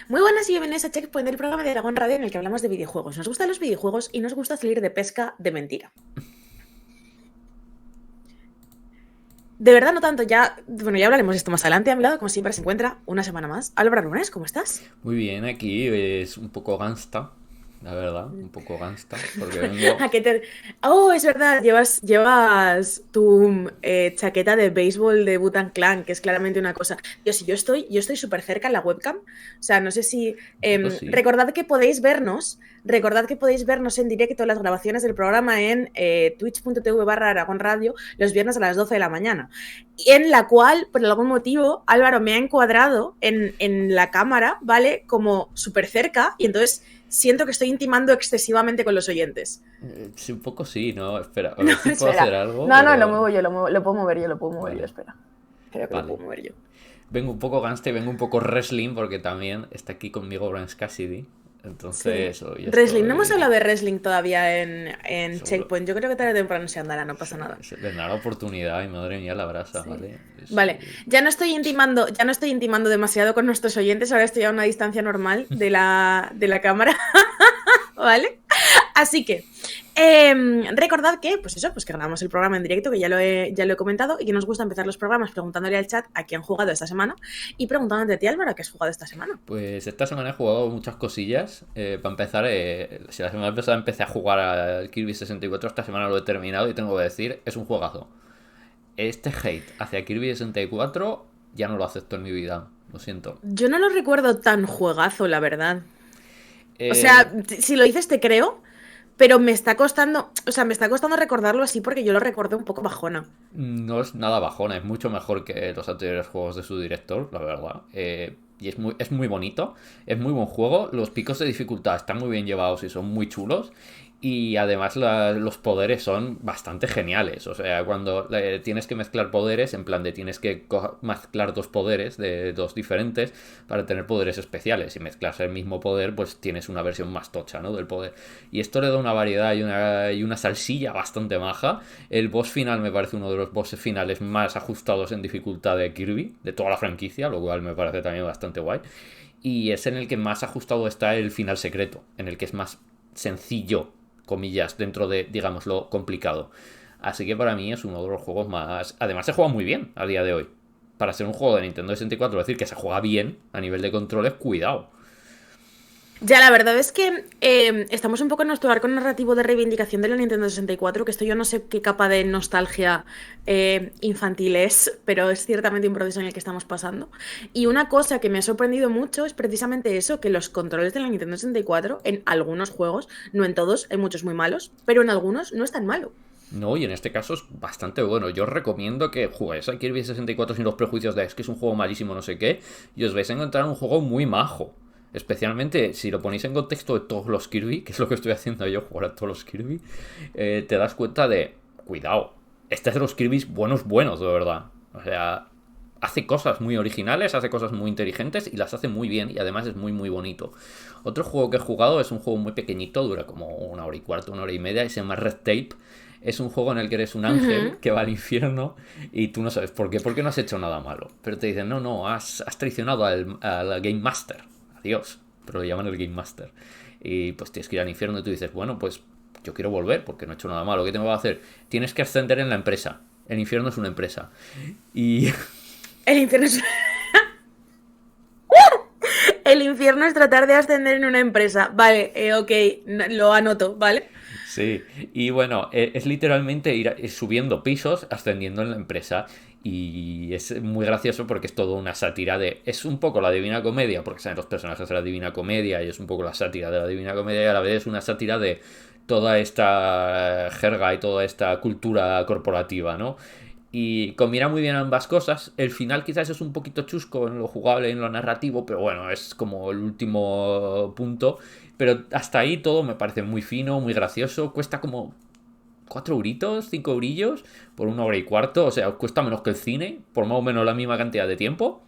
Muy buenas y bienvenidos a Checkpoint, el programa de Aragón Radio en el que hablamos de videojuegos. Nos gustan los videojuegos y nos gusta salir de pesca de mentira. De verdad, no tanto, ya hablaremos de esto más adelante. A mi lado, como siempre, se encuentra una semana más Álvaro Lunes, ¿cómo estás? Muy bien, aquí es un poco gangsta, la verdad, un poco gangsta, porque vengo... ¿A qué te... Oh, es verdad, llevas tu chaqueta de béisbol de Wu-Tang Clan, que es claramente una cosa. Dios, si yo estoy súper cerca en la webcam. O sea, no sé si... Pues sí, recordad que podéis vernos en directo las grabaciones del programa en twitch.tv/Aragón Radio los viernes a las 12 de la mañana. Y en la cual, por algún motivo, Álvaro me ha encuadrado en la cámara, ¿vale? Como súper cerca, y entonces siento que estoy intimando excesivamente con los oyentes. sí, un poco sí, ¿no? Espera, a No, ver si puedo espera. hacer algo, No, no, lo pero... muevo yo, lo puedo mover yo, lo puedo mover yo, Vale, espera. Creo que lo vale. puedo mover yo. Vengo un poco gangsta y vengo un poco wrestling, porque también está aquí conmigo Orange Cassidy, Sí. entonces hoy Wrestling, no hemos estoy... hablado de wrestling todavía en Seguro... Checkpoint. Yo creo que tarde o temprano se andará, no pasa nada. Se vendrá la oportunidad y madre mía la brasa, Sí. ¿vale? Vale, ya no estoy intimando demasiado con nuestros oyentes, ahora estoy a una distancia normal de la cámara, ¿vale? Así que, recordad que, pues eso, pues que grabamos el programa en directo, que ya lo he comentado, y que nos gusta empezar los programas preguntándole al chat a quién han jugado esta semana y preguntándote a ti, Álvaro, qué has jugado esta semana. Pues esta semana he jugado muchas cosillas. Para empezar, si la semana pasada empecé a jugar al Kirby 64, esta semana lo he terminado y tengo que decir, es un juegazo. Este hate hacia Kirby 64 ya no lo acepto en mi vida. Lo siento. Yo no lo recuerdo tan juegazo, la verdad. O Eh, sea, si lo dices te creo, pero me está costando, o sea, me está costando recordarlo así porque yo lo recuerdo un poco bajona. no es nada bajona, es mucho mejor que los anteriores juegos de su director, la verdad. Y es muy bonito, es muy buen juego. Los picos de dificultad están muy bien llevados y son muy chulos. Y además los poderes son bastante geniales. O sea, cuando tienes que mezclar poderes, en plan de tienes que mezclar dos poderes de dos diferentes para tener poderes especiales. Y mezclarse el mismo poder, pues tienes una versión más tocha, ¿no? Del poder. Y esto le da una variedad y una salsilla bastante maja. El boss final me parece uno de los bosses finales más ajustados en dificultad de Kirby, de toda la franquicia, lo cual me parece también bastante guay. Y es en el que más ajustado está el final secreto, en el que es más sencillo, comillas, dentro de, digamos, lo complicado. Así que para mí es uno de los juegos más... Además se juega muy bien a día de hoy. Para ser un juego de Nintendo 64, decir que se juega bien a nivel de controles, cuidado. Ya, la verdad es que estamos un poco en nuestro arco narrativo de reivindicación de la Nintendo 64, que esto yo no sé qué capa de nostalgia infantil es, pero es ciertamente un proceso en el que estamos pasando. Y una cosa que me ha sorprendido mucho es precisamente eso, que los controles de la Nintendo 64, en algunos juegos, no en todos, hay muchos muy malos, pero en algunos no es tan malo. No, y en este caso es bastante bueno. Yo os recomiendo que juguéis a Kirby 64 sin los prejuicios de es que es un juego malísimo, no sé qué, y os vais a encontrar un juego muy majo. Especialmente si lo ponéis en contexto de todos los Kirby, que es lo que estoy haciendo yo, jugar a todos los Kirby, te das cuenta de, cuidado, este es de los Kirby's buenos, buenos, de verdad. O sea, hace cosas muy originales, hace cosas muy inteligentes y las hace muy bien y además es muy, muy bonito. Otro juego que he jugado es un juego muy pequeñito, dura como una hora y cuarto, una hora y media, y se llama Red Tape. Es un juego en el que eres un ángel Ujú. que va al infierno y tú no sabes por qué, porque no has hecho nada malo. Pero te dicen, no, no, has traicionado al Game Master. Adiós. Pero lo llaman el Game Master. Y pues tienes que ir al infierno y tú dices, bueno, pues yo quiero volver porque no he hecho nada malo. ¿Qué tengo que hacer? Tienes que ascender en la empresa. El infierno es una empresa. Y El infierno es... El infierno es tratar de ascender en una empresa. Vale, ok, lo anoto, ¿vale? sí, y bueno, es literalmente ir subiendo pisos, ascendiendo en la empresa. Y es muy gracioso porque es todo una sátira de... Es un poco la Divina Comedia, porque salen los personajes de la Divina Comedia y es un poco la sátira de la Divina Comedia y a la vez es una sátira de toda esta jerga y toda esta cultura corporativa, ¿no? Y combina muy bien ambas cosas. El final quizás es un poquito chusco en lo jugable y en lo narrativo, pero bueno, es como el último punto. Pero hasta ahí todo me parece muy fino, muy gracioso. Cuesta como 4 euritos, 5 eurillos por una hora y cuarto. O sea, cuesta menos que el cine, por más o menos la misma cantidad de tiempo.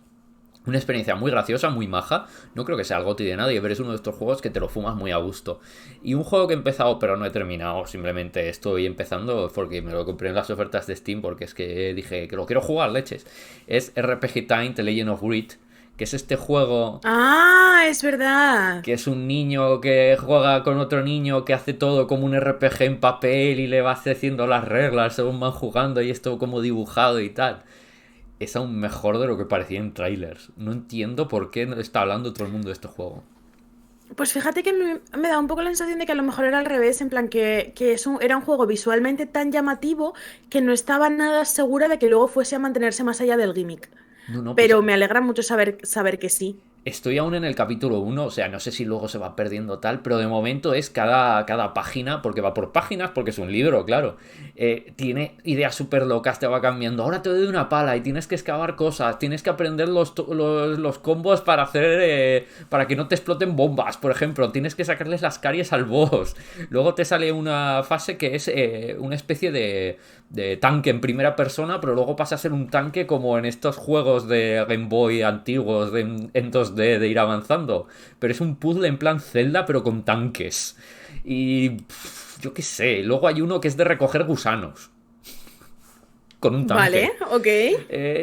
Una experiencia muy graciosa, muy maja. No creo que sea algo de nadie, pero es uno de estos juegos que te lo fumas muy a gusto. Y un juego que he empezado pero no he terminado, simplemente estoy empezando porque me lo compré en las ofertas de Steam porque es que dije que lo quiero jugar, leches. Es RPG Time The Legend of Grid, que es este juego Ah, es verdad. que es un niño que juega con otro niño que hace todo como un RPG en papel y le va haciendo las reglas según van jugando y es todo como dibujado y tal. Es aún mejor de lo que parecía en trailers. No entiendo por qué no está hablando todo el mundo de este juego. Pues fíjate que me da un poco la sensación de que a lo mejor era al revés, en plan que era un juego visualmente tan llamativo que no estaba nada segura de que luego fuese a mantenerse más allá del gimmick. No, no, pues Pero me alegra mucho saber que sí. estoy aún en el capítulo 1, o sea, no sé si luego se va perdiendo tal, pero de momento es cada página, porque va por páginas, porque es un libro, claro. Tiene ideas súper locas, te va cambiando. Ahora te doy una pala y tienes que excavar cosas, tienes que aprender los combos para hacer. Para que no te exploten bombas, por ejemplo. Tienes que sacarles las caries al boss. Luego te sale una fase que es una especie de tanque en primera persona, pero luego pasa a ser un tanque como en estos juegos de Game Boy antiguos en 2D de ir avanzando. Pero es un puzzle en plan Zelda, pero con tanques. Y yo qué sé. Luego hay uno que es de recoger gusanos con un tanque. Vale, ok.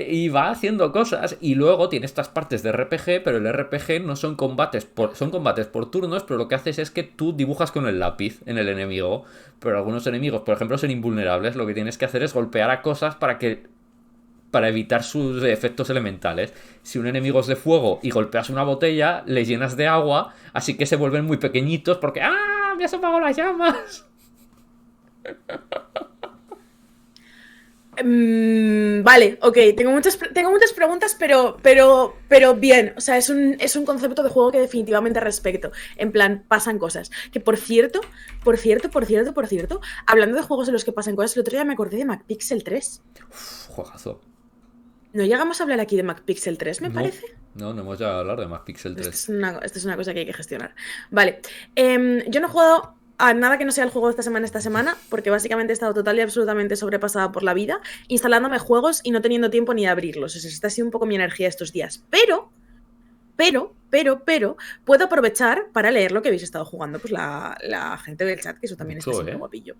Y va haciendo cosas. Y luego tiene estas partes de RPG, pero el RPG no son combates son combates por turnos, pero lo que haces es que tú dibujas con el lápiz en el enemigo. Pero algunos enemigos, por ejemplo, son invulnerables. Lo que tienes que hacer es golpear a cosas para evitar sus efectos elementales. Si un enemigo es de fuego y golpeas una botella, le llenas de agua, así que se vuelven muy pequeñitos porque ¡ah! ¡Me has apagado las llamas! Vale, ok. Tengo muchas preguntas, pero bien. O sea, es un concepto de juego que definitivamente respeto. En plan, pasan cosas. Que por cierto, hablando de juegos en los que pasan cosas, el otro día me acordé de McPixel 3. Uf, juegazo. No llegamos a hablar aquí de McPixel 3, me parece. No hemos llegado a hablar de más Pixel Esto 3. esto es una cosa que hay que gestionar. Vale. Yo no he jugado a nada que no sea el juego de esta semana, porque básicamente he estado total y absolutamente sobrepasada por la vida, instalándome juegos y no teniendo tiempo ni de abrirlos. O sea, esta ha sido un poco mi energía estos días. Pero, puedo aprovechar para leer lo que habéis estado jugando, pues la gente del chat, que eso también está siempre guapillo.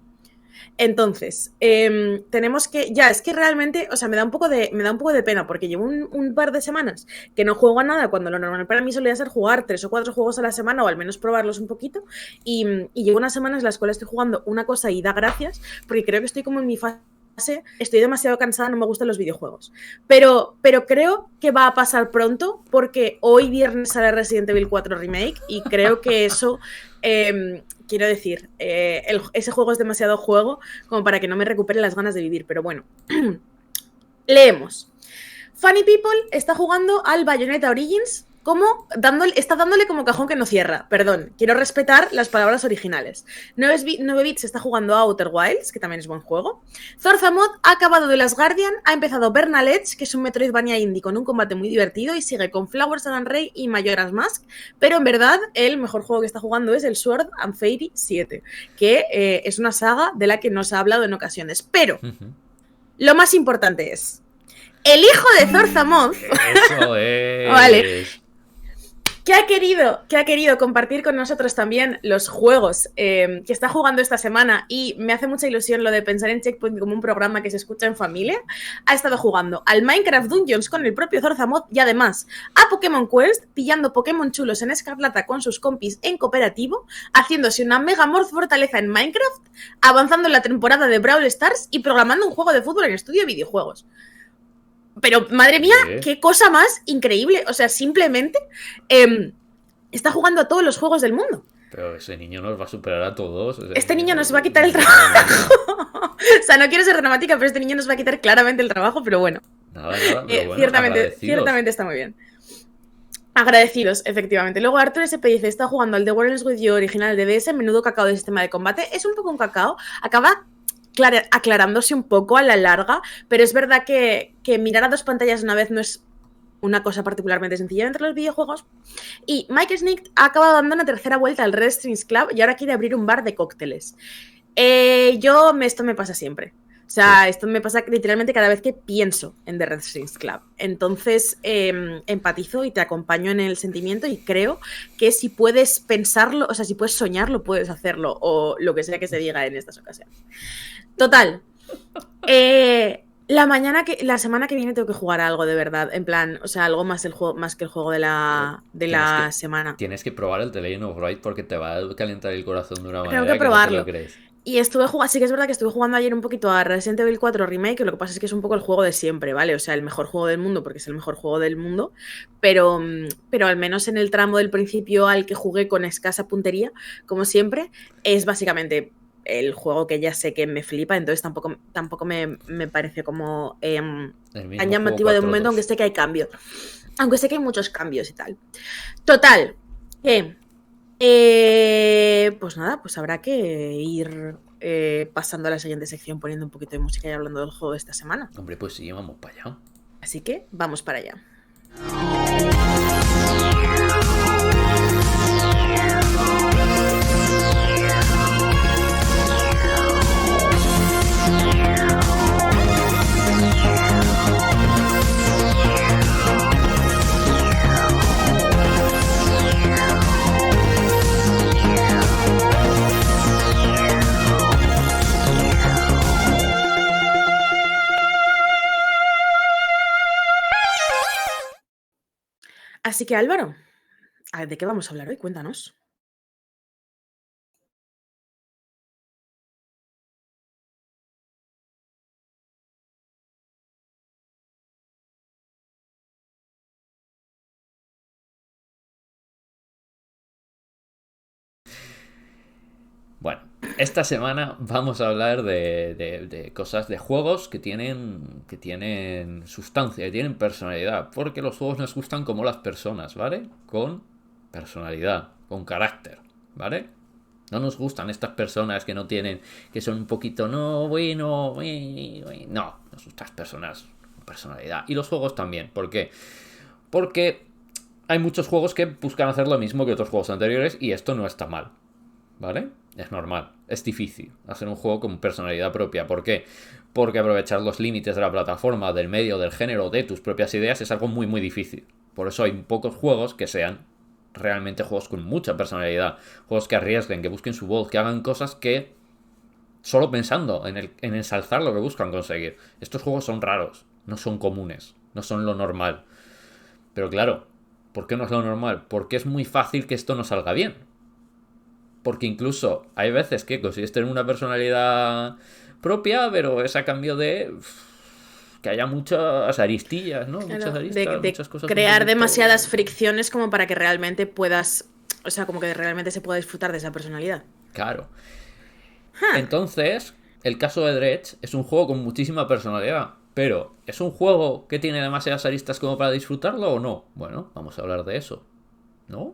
Entonces, tenemos que. Ya, es que realmente, o sea, me da un poco de pena, porque llevo un par de semanas que no juego a nada, cuando lo normal para mí solía ser jugar 3 o 4 juegos a la semana, o al menos probarlos un poquito. Y llevo unas semanas en las cuales estoy jugando una cosa y da gracias, porque creo que estoy como en mi fase. Estoy demasiado cansada, no me gustan los videojuegos. Pero creo que va a pasar pronto, porque hoy viernes sale Resident Evil 4 Remake, y creo que eso. Quiero decir, ese juego es demasiado juego como para que no me recupere las ganas de vivir, pero bueno. Leemos. Funny People está jugando al Bayonetta Origins como está dándole como cajón que no cierra. Perdón, quiero respetar las palabras originales. 9 bits está jugando a Outer Wilds, que también es buen juego. Zorzamod ha acabado The Last Guardian, ha empezado Bernal Edge, que es un Metroidvania indie con un combate muy divertido, y sigue con Flowers and Rey y Majora's Mask. Pero en verdad, el mejor juego que está jugando es el Sword and Fairy 7, que es una saga de la que nos ha hablado en ocasiones. Pero lo más importante es el hijo de Zorzamod. Eso es. Vale. Que ha querido compartir con nosotros también los juegos que está jugando esta semana, y me hace mucha ilusión lo de pensar en Checkpoint como un programa que se escucha en familia. Ha estado jugando al Minecraft Dungeons con el propio Zorzamod, y además a Pokémon Quest, pillando Pokémon chulos en Escarlata con sus compis en cooperativo, haciéndose una Megamorph fortaleza en Minecraft, avanzando en la temporada de Brawl Stars y programando un juego de fútbol en estudio de videojuegos. Pero, madre mía, qué cosa más increíble. O sea, simplemente está jugando a todos los juegos del mundo. Pero ese niño nos va a superar a todos. Este niño nos va a quitar el trabajo. O sea, no quiero ser dramática, pero este niño nos va a quitar claramente el trabajo, pero bueno. Nada, pero bueno, ciertamente está muy bien. Agradecidos, efectivamente. Luego Arthur SP dice, está jugando al The Warriors With You original de DS, menudo cacao de sistema de combate. Es un poco un cacao. Acaba aclarándose un poco a la larga, pero es verdad que mirar a dos pantallas una vez no es una cosa particularmente sencilla entre los videojuegos. Y Mike Snick ha acabado dando una tercera vuelta al Red Strings Club y ahora quiere abrir un bar de cócteles. Esto me pasa siempre. O sea, esto me pasa literalmente cada vez que pienso en The Red Strings Club. Entonces, empatizo y te acompaño en el sentimiento, y creo que si puedes pensarlo, o sea, si puedes soñarlo, puedes hacerlo, o lo que sea que se diga en estas ocasiones. Total. La semana que viene tengo que jugar a algo de verdad, en plan, o sea, algo más el juego, más que el juego de Pero de tienes la que, semana. tienes que probar el The Legend of Wright porque te va a calentar el corazón de una Tengo que manera que no te lo probarlo. crees. Y estuve jugando, sí que es verdad que estuve jugando ayer un poquito a Resident Evil 4 Remake, que lo que pasa es que es un poco el juego de siempre, ¿vale? O sea, el mejor juego del mundo, porque es el mejor juego del mundo, pero al menos en el tramo del principio al que jugué con escasa puntería, como siempre, es básicamente el juego que ya sé que me flipa, entonces tampoco me parece como El tan mismo juego llamativo de momento, aunque 4-2. sé que hay cambios. Aunque sé que hay muchos cambios y tal. Total, que pues nada, pues habrá que ir pasando a la siguiente sección poniendo un poquito de música y hablando del juego de esta semana. Hombre, pues sí, vamos para allá. Así que vamos para allá. Así que Álvaro, ¿de qué vamos a hablar hoy? Cuéntanos. Bueno, esta semana vamos a hablar de cosas, de juegos que tienen sustancia, que tienen personalidad. Porque los juegos nos gustan como las personas, ¿vale? Con personalidad, con carácter, ¿vale? No nos gustan estas personas que no tienen, que son un poquito, no, bueno, no, nos gustan las personas con personalidad. Y los juegos también, ¿por qué? Porque hay muchos juegos que buscan hacer lo mismo que otros juegos anteriores y esto no está mal, ¿vale? Es normal, es difícil hacer un juego con personalidad propia. ¿Por qué? Porque aprovechar los límites de la plataforma, del medio, del género, de tus propias ideas es algo muy muy difícil. Por eso hay pocos juegos que sean realmente juegos con mucha personalidad, juegos que arriesguen, que busquen su voz, que hagan cosas que solo pensando en ensalzar lo que buscan conseguir. Estos juegos son raros, no son comunes, no son lo normal. Pero claro, ¿por qué no es lo normal? Porque es muy fácil que esto no salga bien. Porque incluso hay veces que consigues tener una personalidad propia, pero es a cambio de que haya muchas aristillas, ¿no? Muchas Claro, de, aristas, de muchas cosas un crear poquito... demasiadas fricciones como para que realmente puedas, o sea, como que realmente se pueda disfrutar de esa personalidad. Claro. ¡Ja! Entonces, el caso de Dredge es un juego con muchísima personalidad. Pero, ¿es un juego que tiene demasiadas aristas como para disfrutarlo o no? Bueno, vamos a hablar de eso, ¿no?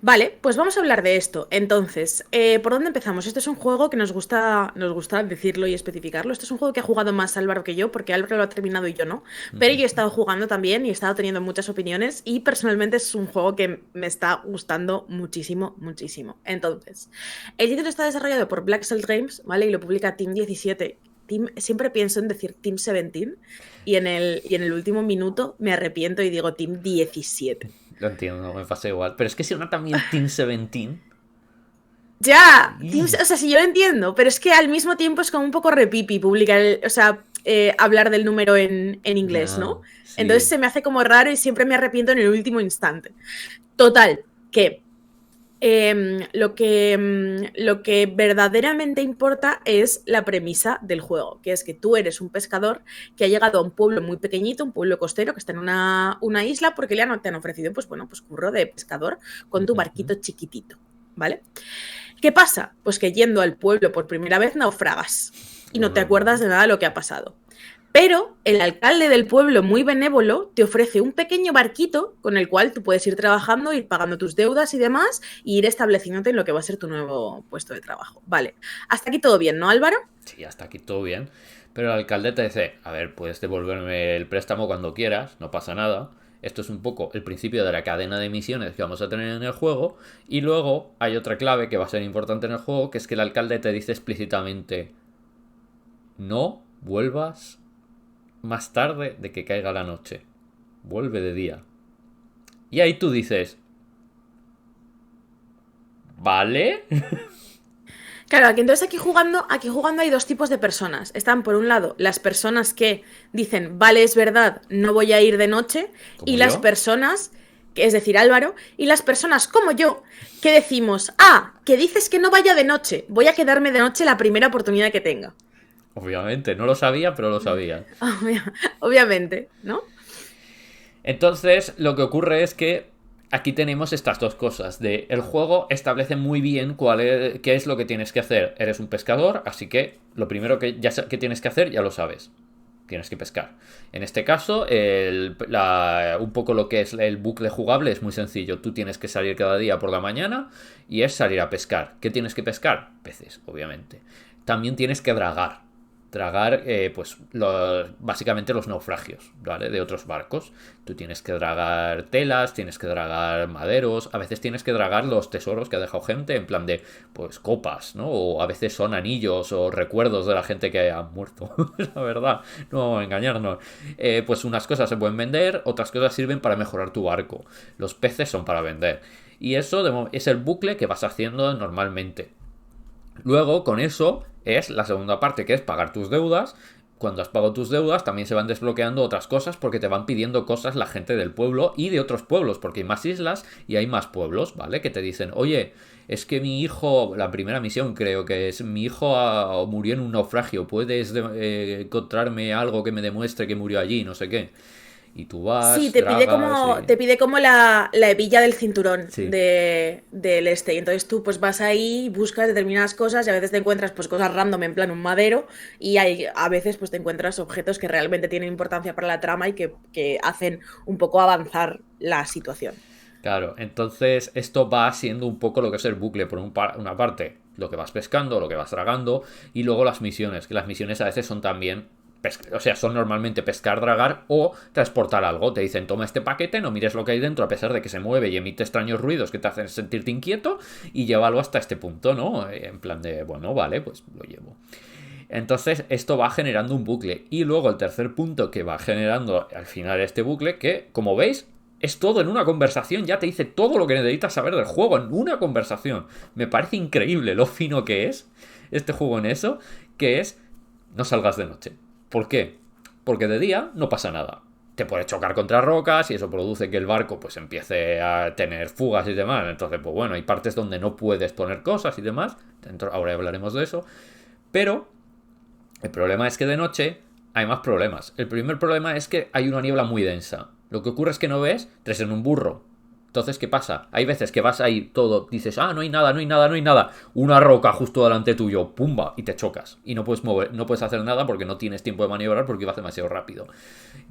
Vale, pues vamos a hablar de esto. Entonces, ¿por dónde empezamos? Este es un juego que nos gusta decirlo y especificarlo. Este es un juego que ha jugado más Álvaro que yo, porque Álvaro lo ha terminado y yo no. Pero yo he estado jugando también y he estado teniendo muchas opiniones y personalmente es un juego que me está gustando muchísimo, muchísimo. Entonces, el título está desarrollado por Black Salt Games, ¿vale? Y lo publica Team 17. Siempre pienso en decir Team 17 y en el último minuto me arrepiento y digo Team 17. Lo entiendo, me pasa igual. Pero es que si una también Team 17... Ya, ¡ih! O sea, sí, yo lo entiendo, pero es que al mismo tiempo es como un poco repipi publicar, o sea, hablar del número en inglés, No, ¿no? Entonces sí. se me hace como raro y siempre me arrepiento en el último instante. Total, que lo que verdaderamente importa es la premisa del juego, que es que tú eres un pescador que ha llegado a un pueblo muy pequeñito, un pueblo costero que está en una isla porque te han ofrecido, pues bueno, pues curro de pescador con tu barquito chiquitito, ¿vale? ¿Qué pasa? Pues que yendo al pueblo por primera vez naufragas y Muy no te acuerdas normal. de nada de lo que ha pasado. Pero el alcalde del pueblo, muy benévolo, te ofrece un pequeño barquito con el cual tú puedes ir trabajando, ir pagando tus deudas y demás, y ir estableciéndote en lo que va a ser tu nuevo puesto de trabajo. Vale. Hasta aquí todo bien, ¿no, Álvaro? Sí, hasta aquí todo bien. Pero el alcalde te dice, a ver, puedes devolverme el préstamo cuando quieras, no pasa nada. Esto es un poco el principio de la cadena de misiones que vamos a tener en el juego. Y luego hay otra clave que va a ser importante en el juego, que es que el alcalde te dice explícitamente, no vuelvas más tarde de que caiga la noche. Vuelve de día. Y ahí tú dices, ¿vale? Claro, aquí jugando hay dos tipos de personas. Están, por un lado, las personas que dicen, vale, es verdad, no voy a ir de noche, y Como las yo, personas, que es decir, Álvaro, y las personas como yo, que decimos, ah, que dices que no vaya de noche, voy a quedarme de noche la primera oportunidad que tenga. obviamente. No lo sabía, pero lo sabía. Obviamente, ¿no? Entonces, lo que ocurre es que aquí tenemos estas dos cosas. El juego establece muy bien qué es lo que tienes que hacer. Eres un pescador, así que lo primero que tienes que hacer ya lo sabes. Tienes que pescar. En este caso, un poco lo que es el bucle jugable es muy sencillo. Tú tienes que salir cada día por la mañana y es salir a pescar. ¿Qué tienes que pescar? Peces, obviamente. También tienes que dragar. Dragar, pues, básicamente los naufragios, ¿vale? De otros barcos. Tú tienes que dragar telas, tienes que dragar maderos, a veces tienes que dragar los tesoros que ha dejado gente, en plan de, pues, copas, ¿no? O a veces son anillos o recuerdos de la gente que ha muerto, la verdad, no vamos a engañarnos. Pues unas cosas se pueden vender, otras cosas sirven para mejorar tu barco. Los peces son para vender. Y eso es el bucle que vas haciendo normalmente. Luego, con eso, es la segunda parte, que es pagar tus deudas. Cuando has pagado tus deudas, también se van desbloqueando otras cosas porque te van pidiendo cosas la gente del pueblo y de otros pueblos, porque hay más islas y hay más pueblos, ¿vale? Que te dicen, oye, es que mi hijo, la primera misión creo que es, mi hijo murió en un naufragio, ¿puedes encontrarme algo que me demuestre que murió allí? No sé qué. Y tú Sí, vas, te pide dragas como, y... te pide como la hebilla del cinturón Sí. del este. Y entonces tú pues vas ahí, buscas determinadas cosas y a veces te encuentras pues cosas random en plan un madero y a veces pues te encuentras objetos que realmente tienen importancia para la trama y que hacen un poco avanzar la situación. Claro, entonces esto va siendo un poco lo que es el bucle, por una parte, lo que vas pescando, lo que vas tragando, y luego las misiones, que las misiones a veces son también, o sea, son normalmente pescar, dragar o transportar algo. Te dicen, toma este paquete, no mires lo que hay dentro a pesar de que se mueve y emite extraños ruidos que te hacen sentirte inquieto, y llévalo hasta este punto, ¿no? En plan de, bueno, vale, pues lo llevo. Entonces esto va generando un bucle. Y luego el tercer punto que va generando al final este bucle, que como veis es todo en una conversación, ya te dice todo lo que necesitas saber del juego en una conversación. Me parece increíble lo fino que es este juego en eso, que es no salgas de noche. ¿Por qué? Porque de día no pasa nada. Te puedes chocar contra rocas y eso produce que el barco pues empiece a tener fugas y demás. Entonces, pues bueno, hay partes donde no puedes poner cosas y demás. Ahora hablaremos de eso. Pero el problema es que de noche hay más problemas. El primer problema es que hay una niebla muy densa. Lo que ocurre es que no ves tres en un burro. Entonces, ¿qué pasa? Hay veces que vas ahí todo, dices, ah, no hay nada, no hay nada, no hay nada. Una roca justo delante tuyo, pumba, y te chocas. Y no puedes mover, no puedes hacer nada porque no tienes tiempo de maniobrar porque vas demasiado rápido.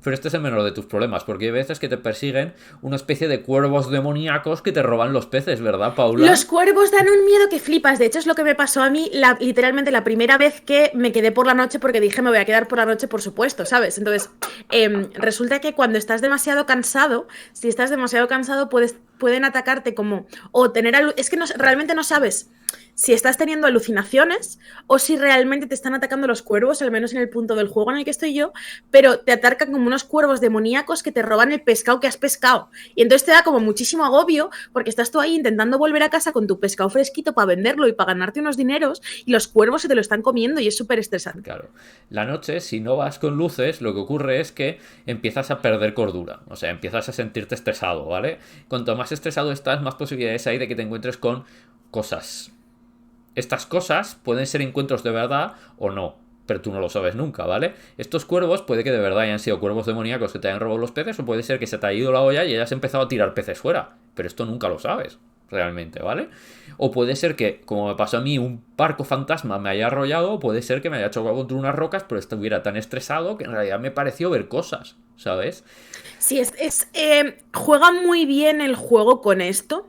Pero este es el menor de tus problemas, porque hay veces que te persiguen una especie de cuervos demoníacos que te roban los peces, ¿verdad, Los Paula? cuervos dan un miedo que flipas. De hecho, es lo que me pasó a mí literalmente la primera vez que me quedé por la noche porque dije me voy a quedar por la noche, por supuesto, ¿sabes? Entonces, resulta que cuando estás demasiado cansado, si estás demasiado cansado, pueden atacarte como... O tener... Es que realmente no sabes si estás teniendo alucinaciones o si realmente te están atacando los cuervos, al menos en el punto del juego en el que estoy yo, pero te atacan como unos cuervos demoníacos que te roban el pescado que has pescado. Y entonces te da como muchísimo agobio porque estás tú ahí intentando volver a casa con tu pescado fresquito para venderlo y para ganarte unos dineros y los cuervos se te lo están comiendo y es súper estresante. Claro. La noche, si no vas con luces, lo que ocurre es que empiezas a perder cordura. O sea, empiezas a sentirte estresado, ¿vale? Cuanto más estresado estás, más posibilidades hay de que te encuentres con cosas. Estas cosas pueden ser encuentros de verdad o no, pero tú no lo sabes nunca, ¿vale? Estos cuervos puede que de verdad hayan sido cuervos demoníacos que te hayan robado los peces, o puede ser que se te haya ido la olla y hayas empezado a tirar peces fuera, pero esto nunca lo sabes realmente, ¿vale? O puede ser que, como me pasó a mí, un barco fantasma me haya arrollado, o puede ser que me haya chocado contra unas rocas, pero estuviera tan estresado que en realidad me pareció ver cosas, ¿sabes? Sí, juega muy bien el juego con esto.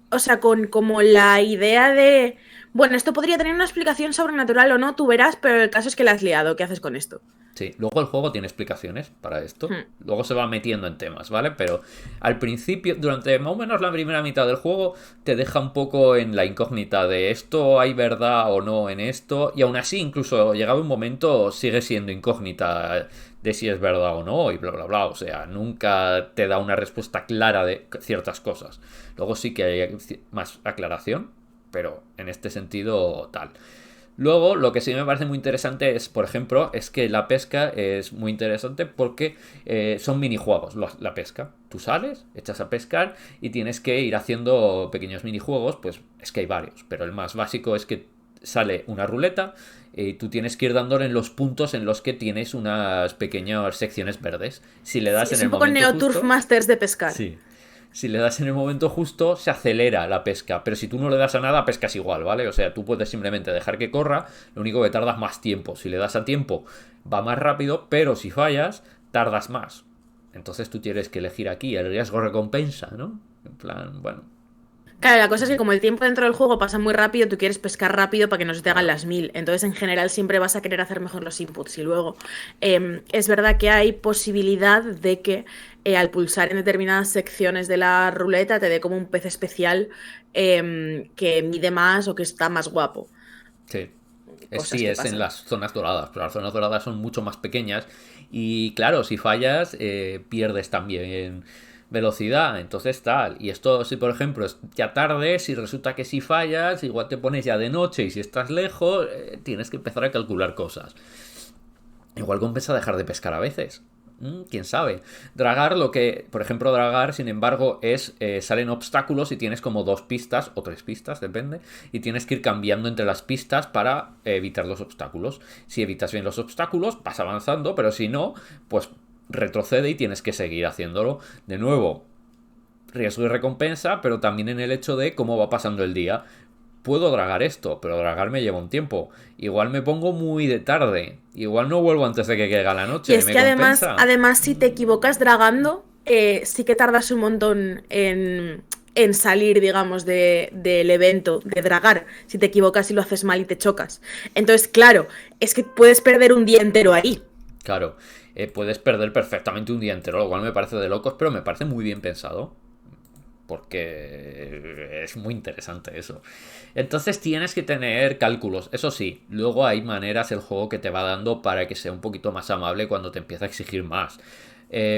O sea, con como la idea de. Bueno, esto podría tener una explicación sobrenatural o no, tú verás, pero el caso es que la has liado. ¿Qué haces con esto? Sí, luego el juego tiene explicaciones para esto. Hmm. Luego se va metiendo en temas, ¿vale? Pero al principio, durante más o menos la primera mitad del juego, te deja un poco en la incógnita de esto hay verdad o no en esto. Y aún así, incluso llegado un momento, sigue siendo incógnita de si es verdad o no y bla, bla, bla. O sea, nunca te da una respuesta clara de ciertas cosas. Luego sí que hay más aclaración, pero en este sentido tal. Luego, lo que sí me parece muy interesante es, por ejemplo, es que la pesca es muy interesante porque son minijuegos la pesca. Tú sales, echas a pescar y tienes que ir haciendo pequeños minijuegos, pues es que hay varios, pero el más básico es que sale una ruleta y tú tienes que ir dándole en los puntos en los que tienes unas pequeñas secciones verdes. Si le Sí, das en es el un poco momento Neo Turf justo... Masters de pescar. Sí. Si le das en el momento justo, se acelera la pesca. Pero si tú no le das a nada, pescas igual, ¿vale? O sea, tú puedes simplemente dejar que corra, lo único que tardas más tiempo. Si le das a tiempo, va más rápido, pero si fallas, tardas más. Entonces tú tienes que elegir aquí el riesgo-recompensa, ¿no? En plan, bueno, Claro, la cosa es que como el tiempo dentro del juego pasa muy rápido, tú quieres pescar rápido para que no se te hagan claro. las 1000. Entonces, en general, siempre vas a querer hacer mejor los inputs. Y luego, es verdad que hay posibilidad de que al pulsar en determinadas secciones de la ruleta te dé como un pez especial que mide más o que está más guapo. Sí. Cosas Sí, que es en pasan. las zonas doradas, pero las zonas doradas son mucho más pequeñas y claro, si fallas, pierdes también velocidad, entonces tal. Y esto, si por ejemplo es ya tarde, si resulta que si fallas, igual te pones ya de noche y si estás lejos, tienes que empezar a calcular cosas. Igual compensa dejar de pescar a veces. ¿Quién sabe? Dragar, lo que, por ejemplo, dragar, sin embargo, es salen obstáculos y tienes como 2 pistas o 3 pistas, depende, y tienes que ir cambiando entre las pistas para evitar los obstáculos. Si evitas bien los obstáculos, vas avanzando, pero si no, pues retrocede y tienes que seguir haciéndolo. De nuevo, riesgo y recompensa, pero también en el hecho de cómo va pasando el día. Puedo dragar esto, pero dragar me lleva un tiempo. Igual me pongo muy de tarde. Igual no vuelvo antes de que caiga la Y noche. es ¿Me que además, compensa? además si te equivocas dragando, sí que tardas un montón en salir, digamos, del evento, de dragar, si te equivocas y lo haces mal y te chocas. Entonces, claro, es que puedes perder un día entero ahí. Claro, puedes perder perfectamente un día entero, lo cual me parece de locos, pero me parece muy bien pensado. Porque es muy interesante eso. Entonces tienes que tener cálculos. Eso sí, luego hay maneras el juego que te va dando para que sea un poquito más amable cuando te empieza a exigir más.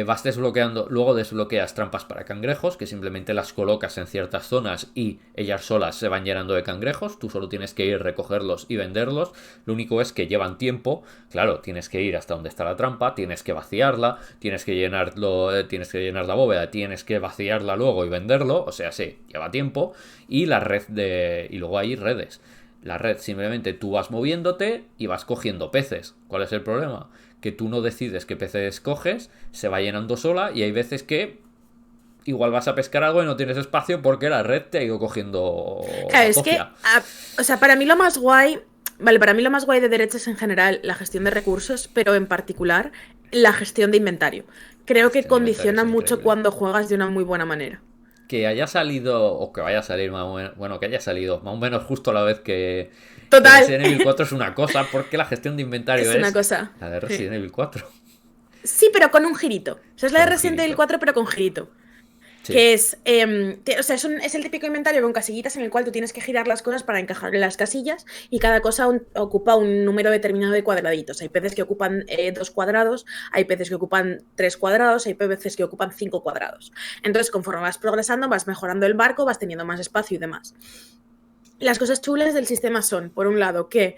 Vas desbloqueando, luego desbloqueas trampas para cangrejos, que simplemente las colocas en ciertas zonas y ellas solas se van llenando de cangrejos. Tú solo tienes que ir, recogerlos y venderlos. Lo único es que llevan tiempo. Claro, tienes que ir hasta donde está la trampa, tienes que vaciarla, tienes que llenar la bóveda, tienes que vaciarla luego y venderlo. O sea, sí, lleva tiempo. Y la red de. Y luego hay redes. La red simplemente tú vas moviéndote y vas cogiendo peces. ¿Cuál es el problema? Que tú no decides qué peces coges, se va llenando sola y hay veces que igual vas a pescar algo y no tienes espacio porque la red te ha ido cogiendo Claro, la es que, copia. o sea, para mí lo más guay, vale, para mí lo más guay de derecha es en general la gestión de recursos, pero en particular la gestión de inventario. La Creo que gestión de inventario es condiciona mucho increíble. cuando juegas de una muy buena manera. Que haya salido, o que vaya a salir más o menos, bueno, que haya salido más o menos justo a la vez que Total, Resident Evil 4 es una cosa, porque la gestión de inventario es una es cosa. la de Sí. Resident Evil 4, Sí, pero con un girito. O sea, es la con de un Resident Evil girito. 4, pero con girito. Sí, Que es, o sea, es el típico inventario con casillitas en el cual tú tienes que girar las cosas para encajar en las casillas y cada cosa ocupa un número determinado de cuadraditos. Hay peces que ocupan 2 cuadrados, hay peces que ocupan 3 cuadrados, hay peces que ocupan 5 cuadrados. Entonces, conforme vas progresando, vas mejorando el barco, vas teniendo más espacio y demás. Las cosas chulas del sistema son, por un lado, que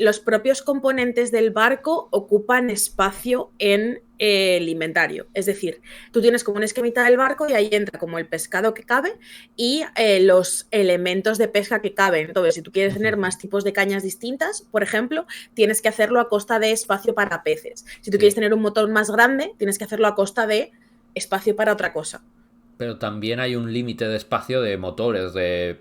los propios componentes del barco ocupan espacio en el inventario. Es decir, tú tienes como un esquemita del barco y ahí entra como el pescado que cabe y los elementos de pesca que caben. Entonces, si tú quieres tener más tipos de cañas distintas, por ejemplo, tienes que hacerlo a costa de espacio para peces. Si tú quieres sí. tener un motor más grande, tienes que hacerlo a costa de espacio para otra cosa. Pero también hay un límite de espacio de motores, de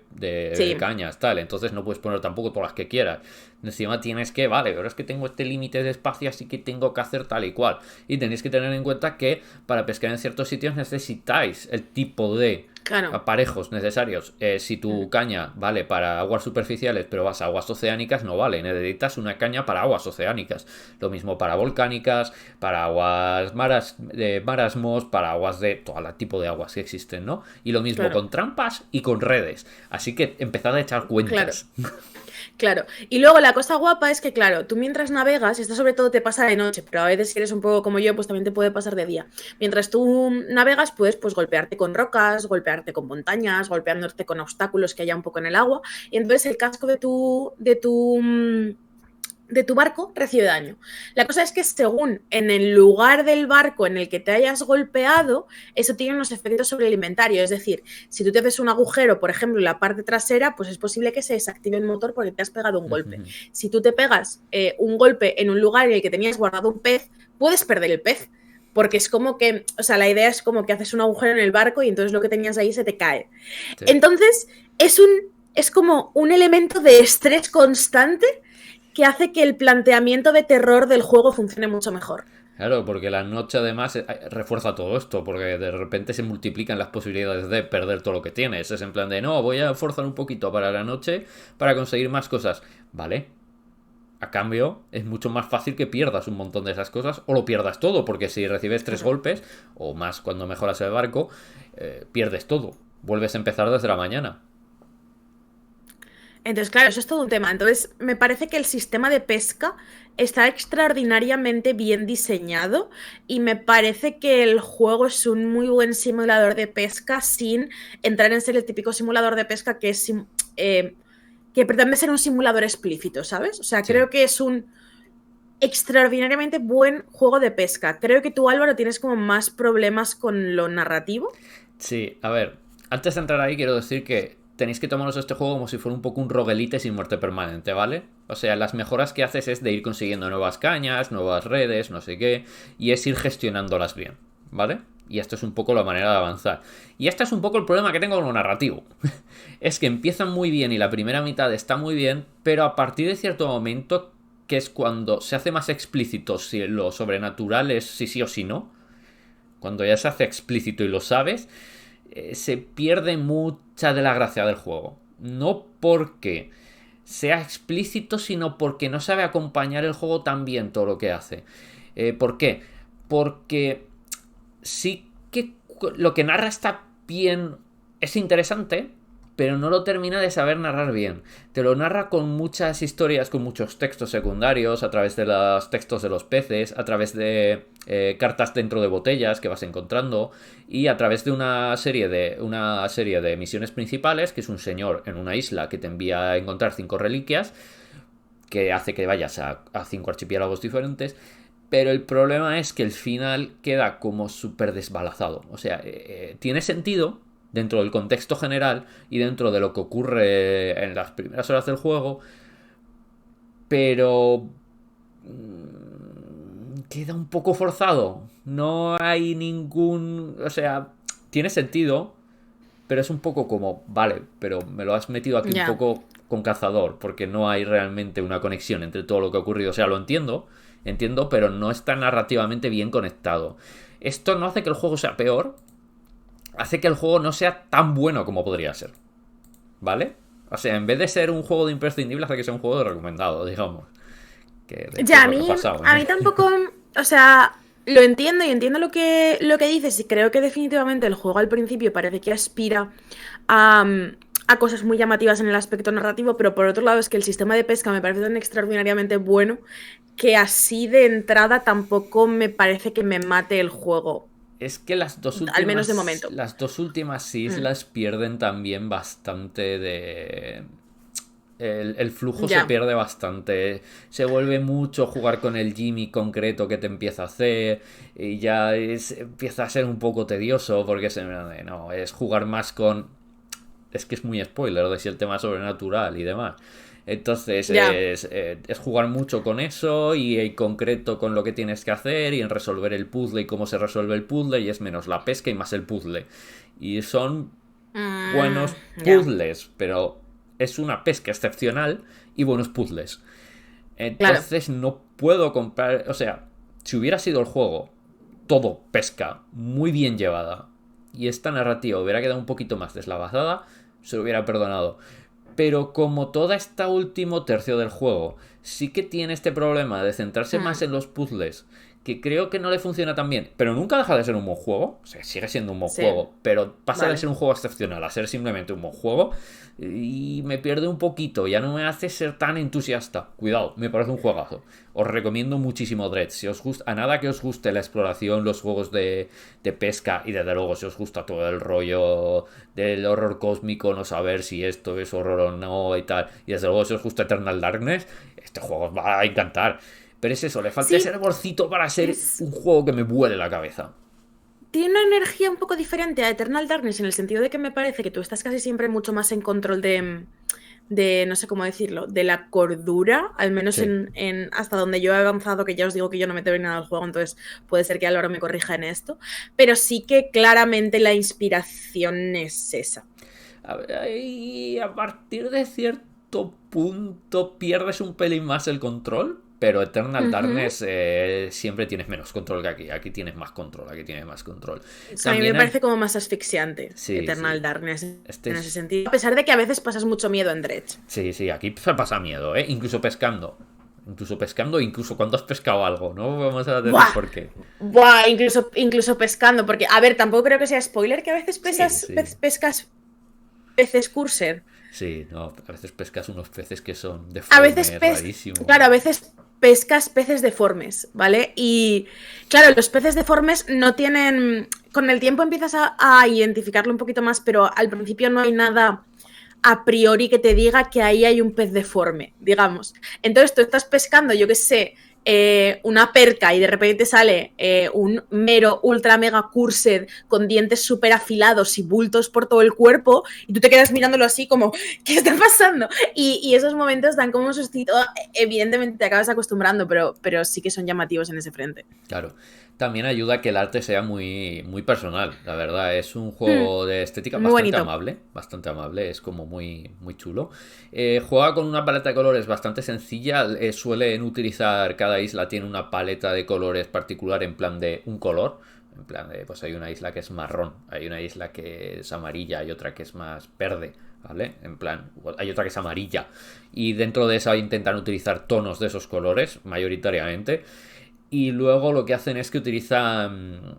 Sí, cañas, tal. Entonces no puedes poner tampoco todas las que quieras. Encima tienes que, vale, pero es que tengo este límite de espacio, así que tengo que hacer tal y cual. Y tenéis que tener en cuenta que para pescar en ciertos sitios necesitáis el tipo de claro. aparejos necesarios. Si tu caña vale para aguas superficiales, pero vas a aguas oceánicas, no vale. Necesitas una caña para aguas oceánicas. Lo mismo para volcánicas, para aguas de marasmos, para aguas de todo el tipo de aguas que existen, ¿no? Y lo mismo Claro. con trampas y con redes. Así que empezad a echar Claro. cuentas. Claro, y luego la cosa guapa es que, claro, tú mientras navegas, esto sobre todo te pasa de noche, pero a veces si eres un poco como yo, pues también te puede pasar de día. Mientras tú navegas, puedes pues golpearte con rocas, golpearte con montañas, golpeándote con obstáculos que haya un poco en el agua, y entonces el casco de tu barco recibe daño. La cosa es que según en el lugar del barco en el que te hayas golpeado, eso tiene unos efectos sobre el inventario. Es decir, si tú te haces un agujero, por ejemplo, en la parte trasera, pues es posible que se desactive el motor porque te has pegado un golpe. Si tú te pegas un golpe en un lugar en el que tenías guardado un pez, puedes perder el pez. Porque es como que, o sea, la idea es como que haces un agujero en el barco y entonces lo que tenías ahí se te cae. Sí. Entonces, es como un elemento de estrés constante que hace que el planteamiento de terror del juego funcione mucho mejor. Claro, porque la noche además refuerza todo esto, porque de repente se multiplican las posibilidades de perder todo lo que tienes. Es en plan de, no, voy a forzar un poquito para la noche para conseguir más cosas. Vale. A cambio, es mucho más fácil que pierdas un montón de esas cosas o lo pierdas todo, porque si recibes 3 golpes, o más cuando mejoras el barco, pierdes todo. Vuelves a empezar desde la mañana. Entonces, claro, eso es todo un tema. Entonces, me parece que el sistema de pesca está extraordinariamente bien diseñado y me parece que el juego es un muy buen simulador de pesca sin entrar en ser el típico simulador de pesca que pretende ser un simulador explícito, ¿sabes? O sea, Sí. creo que es un extraordinariamente buen juego de pesca. Creo que tú, Álvaro, tienes como más problemas con lo narrativo. Sí, a ver, antes de entrar ahí quiero decir que tenéis que tomaros este juego como si fuera un poco un roguelite sin muerte permanente, ¿vale? O sea, las mejoras que haces es de ir consiguiendo nuevas cañas, nuevas redes, no sé qué, y es ir gestionándolas bien, ¿vale? Y esto es un poco la manera de avanzar. Y este es un poco el problema que tengo con lo narrativo. Es que empiezan muy bien y la primera mitad está muy bien, pero a partir de cierto momento, que es cuando se hace más explícito si lo sobrenatural es si sí o si no, cuando ya se hace explícito y lo sabes, se pierde mucha de la gracia del juego. No porque sea explícito, sino porque no sabe acompañar el juego tan bien todo lo que hace. ¿Por qué? Porque sí que lo que narra está bien, es interesante, pero no lo termina de saber narrar bien. Te lo narra con muchas historias, con muchos textos secundarios, a través de los textos de los peces, a través de cartas dentro de botellas que vas encontrando, y a través de una serie de misiones principales, que es un señor en una isla que te envía a encontrar 5 reliquias, que hace que vayas a 5 archipiélagos diferentes. Pero el problema es que el final queda como súper desbalazado. O sea, tiene sentido dentro del contexto general y dentro de lo que ocurre en las primeras horas del juego, pero queda un poco forzado. No hay ningún... O sea, tiene sentido, pero es un poco como, vale, pero me lo has metido aquí un Ya. poco con cazador, porque no hay realmente una conexión entre todo lo que ha ocurrido. O sea, lo entiendo, pero no está narrativamente bien conectado. Esto no hace que el juego sea peor, hace que el juego no sea tan bueno como podría ser. ¿Vale? O sea, en vez de ser un juego de imprescindible, hace que sea un juego de recomendado, digamos. Que de hecho Ya, es a lo que ha mí, pasado. a mí tampoco, o sea, lo entiendo y entiendo lo que dices y creo que definitivamente el juego al principio parece que aspira a cosas muy llamativas en el aspecto narrativo, pero por otro lado es que el sistema de pesca me parece tan extraordinariamente bueno que así de entrada tampoco me parece que me mate el juego, Es que las dos al menos de últimas. momento. Las dos últimas Mm, islas pierden también bastante de. El flujo se ya, pierde bastante. Se vuelve mucho jugar con el Jimmy concreto que te empieza a hacer. Y ya empieza a ser un poco tedioso. Porque no, es jugar más con. Es que es muy spoiler de si el tema es sobrenatural y demás. Entonces ya. es jugar mucho con eso y en concreto con lo que tienes que hacer y en resolver el puzzle y cómo se resuelve el puzzle y es menos la pesca y más el puzzle. Y son buenos Ya, puzzles, pero es una pesca excepcional y buenos puzzles. claro. Entonces no puedo comprar, o sea, si hubiera sido el juego todo pesca muy bien llevada y esta narrativa hubiera quedado un poquito más deslavazada, se lo hubiera perdonado. Pero como toda esta último tercio del juego sí que tiene este problema de centrarse más Mm, en los puzzles que creo que no le funciona tan bien, pero nunca deja de ser un buen juego. O sea, sigue siendo un buen Sí, juego, pero pasa de vale. ser un juego excepcional a ser simplemente un buen juego y me pierde un poquito, ya no me hace ser tan entusiasta. Cuidado, me parece un juegazo. Os recomiendo muchísimo Dread. Si os gusta, a nada que os guste la exploración, los juegos de pesca y desde luego si os gusta todo el rollo del horror cósmico, no saber si esto es horror o no y tal, y desde luego si os gusta Eternal Darkness, este juego os va a encantar. Pero es eso, le falta ese Sí, hervorcito para ser es, un juego que me vuele la cabeza. tiene una energía un poco diferente a Eternal Darkness en el sentido de que me parece que tú estás casi siempre mucho más en control de no sé cómo decirlo, de la cordura, al menos Sí. hasta donde yo he avanzado, que ya os digo que yo no me tengo nada al juego, entonces puede ser que Álvaro me corrija en esto, pero sí que claramente la inspiración es esa. Y a partir de cierto punto pierdes un pelín más el control, pero Eternal Ujú. Darkness siempre tienes menos control que aquí. Aquí tienes más control, aquí tienes más control. Eso a mí me También hay... parece como más asfixiante, Sí, Eternal sí. Darkness, Este en ese es... sentido, a pesar de que a veces pasas mucho miedo en Dredge. Sí, sí, aquí se pasa miedo, ¿eh? Incluso pescando. Incluso pescando, incluso cuando has pescado algo, ¿no? Vamos a decir ¡Buah! por qué. Buah, incluso pescando, porque, a ver, tampoco creo que sea spoiler que a veces Sí, sí. pescas peces curser. Sí, no, a veces pescas unos peces que son A veces deformes, claro, a rarísimos. veces pescas peces deformes, ¿vale? Y claro, los peces deformes no tienen. Con el tiempo empiezas a identificarlo un poquito más, pero al principio no hay nada a priori que te diga que ahí hay un pez deforme, digamos. Entonces tú estás pescando, yo qué sé, una perca y de repente sale un mero ultra mega cursed con dientes súper afilados y bultos por todo el cuerpo y tú te quedas mirándolo así como, ¿qué está pasando? Y esos momentos dan como un sustito, evidentemente te acabas acostumbrando, pero sí que son llamativos en ese frente. Claro. También ayuda a que el arte sea muy, muy personal, la verdad. Es un Hmm, juego de estética muy bonito. bastante amable, es como muy, muy chulo. Juega con una paleta de colores bastante sencilla. Suelen utilizar, cada isla tiene una paleta de colores particular en plan de un color. En plan de, pues hay una isla que es marrón, hay una isla que es amarilla, hay otra que es más verde, ¿vale? En plan, hay otra que es amarilla. Y dentro de esa intentan utilizar tonos de esos colores, mayoritariamente. Y luego lo que hacen es que utilizan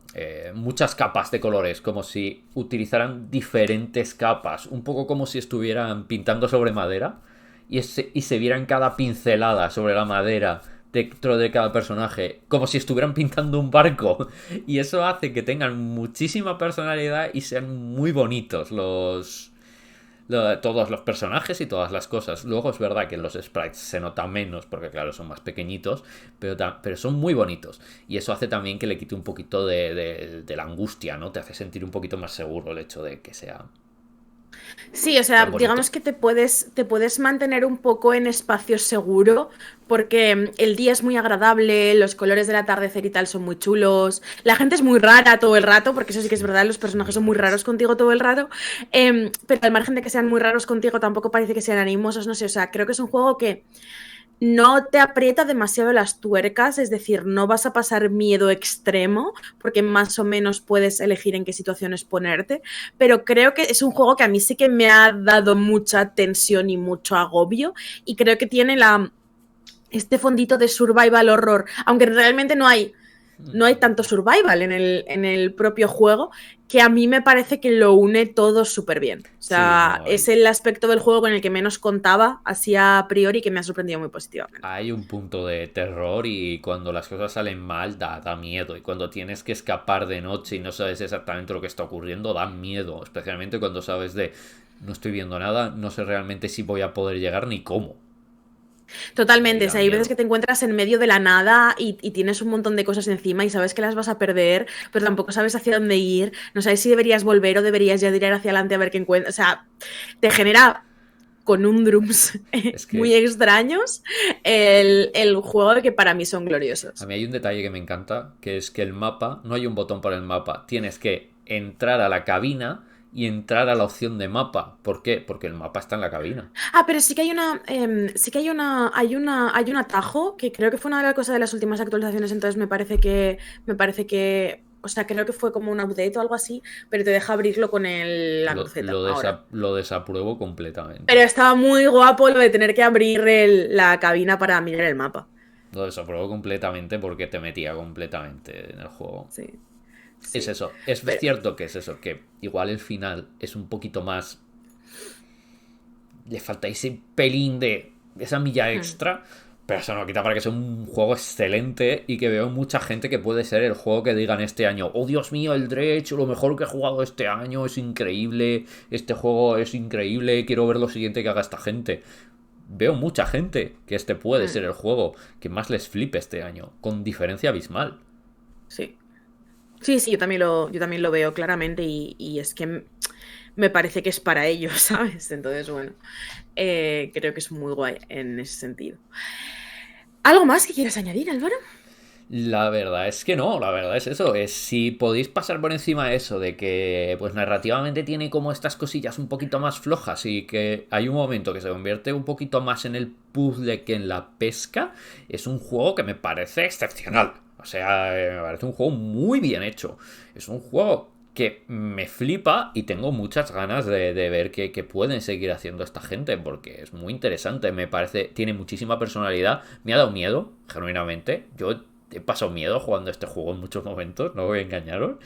muchas capas de colores, como si utilizaran diferentes capas, un poco como si estuvieran pintando sobre madera y se vieran cada pincelada sobre la madera dentro de cada personaje, como si estuvieran pintando un barco. Y eso hace que tengan muchísima personalidad y sean muy bonitos todos los personajes y todas las cosas. Luego es verdad que en los sprites se nota menos porque claro, son más pequeñitos, pero son muy bonitos. Y eso hace también que le quite un poquito de la angustia, ¿no? Te hace sentir un poquito más seguro el hecho de que sea Sí, o sea, tan bonito. digamos que te puedes mantener un poco en espacio seguro porque el día es muy agradable, los colores del atardecer y tal son muy chulos, la gente es muy rara todo el rato, porque eso sí que es Sí, verdad, los son muy personajes son muy raros raros. contigo todo el rato, pero al margen de que sean muy raros contigo tampoco parece que sean animosos, no sé, o sea, creo que es un juego que no te aprieta demasiado las tuercas, es decir, no vas a pasar miedo extremo, porque más o menos puedes elegir en qué situaciones ponerte, pero creo que es un juego que a mí sí que me ha dado mucha tensión y mucho agobio, y creo que tiene este fondito de survival horror, aunque realmente no hay tanto survival en el propio juego, que a mí me parece que lo une todo súper bien. O Sí, sea, no, es el aspecto del juego con el que menos contaba, así a priori, que me ha sorprendido muy positivamente. hay un punto de terror y cuando las cosas salen mal da miedo. Y cuando tienes que escapar de noche y no sabes exactamente lo que está ocurriendo, da miedo. Especialmente cuando sabes de no estoy viendo nada, no sé realmente si voy a poder llegar ni cómo. Ahí Totalmente, o da sea, hay veces miedo. que te encuentras en medio de la nada y tienes un montón de cosas encima y sabes que las vas a perder, pero tampoco sabes hacia dónde ir, no sabes si deberías volver o deberías ya ir hacia adelante a ver qué encuentras. O sea, te genera con un drums Es muy que extraños el juego de que para mí son a gloriosos. mí hay un detalle que me encanta, que es que el mapa, no hay un botón para el mapa, tienes que entrar a la cabina y entrar a la opción de mapa. ¿Por qué? Porque el mapa está en la cabina. Ah, pero sí que hay un atajo que creo que fue una de las cosas de las últimas actualizaciones, entonces o sea, creo que fue como un update o algo así, pero te deja abrirlo con la cruceta ahora. Lo desapruebo Pero completamente. estaba muy guapo lo de tener que abrir la cabina para mirar el mapa. Lo desapruebo completamente porque te metía completamente en el juego. Sí, Es sí. eso, es Pero, cierto que es eso, que igual el final es un poquito más. Le falta ese pelín de esa milla hmm, extra, pero eso no quita para que sea un juego excelente y que veo mucha gente que puede ser el juego que digan este año, oh Dios mío, el Dredge, lo mejor que he jugado este año, es increíble, este juego es increíble, quiero ver lo siguiente que haga esta gente. Veo mucha gente que este puede hmm, ser el juego que más les flipe este año, con diferencia abismal. sí. Sí, sí, yo también lo veo claramente y es que me parece que es para ellos, ¿sabes? Entonces, bueno, creo que es muy guay en ese sentido. ¿Algo más que quieras añadir, Álvaro? La verdad es que no, la verdad es eso, es si podéis pasar por encima de eso, de que pues narrativamente tiene como estas cosillas un poquito más flojas y que hay un momento que se convierte un poquito más en el puzzle que en la pesca, es un juego que me parece excepcional. O sea, me parece un juego muy bien hecho. Es un juego que me flipa y tengo muchas ganas de ver qué pueden seguir haciendo esta gente porque es muy interesante, me parece, tiene muchísima personalidad, me ha dado miedo, genuinamente, yo he pasado miedo jugando este juego en muchos momentos, no voy a engañaros.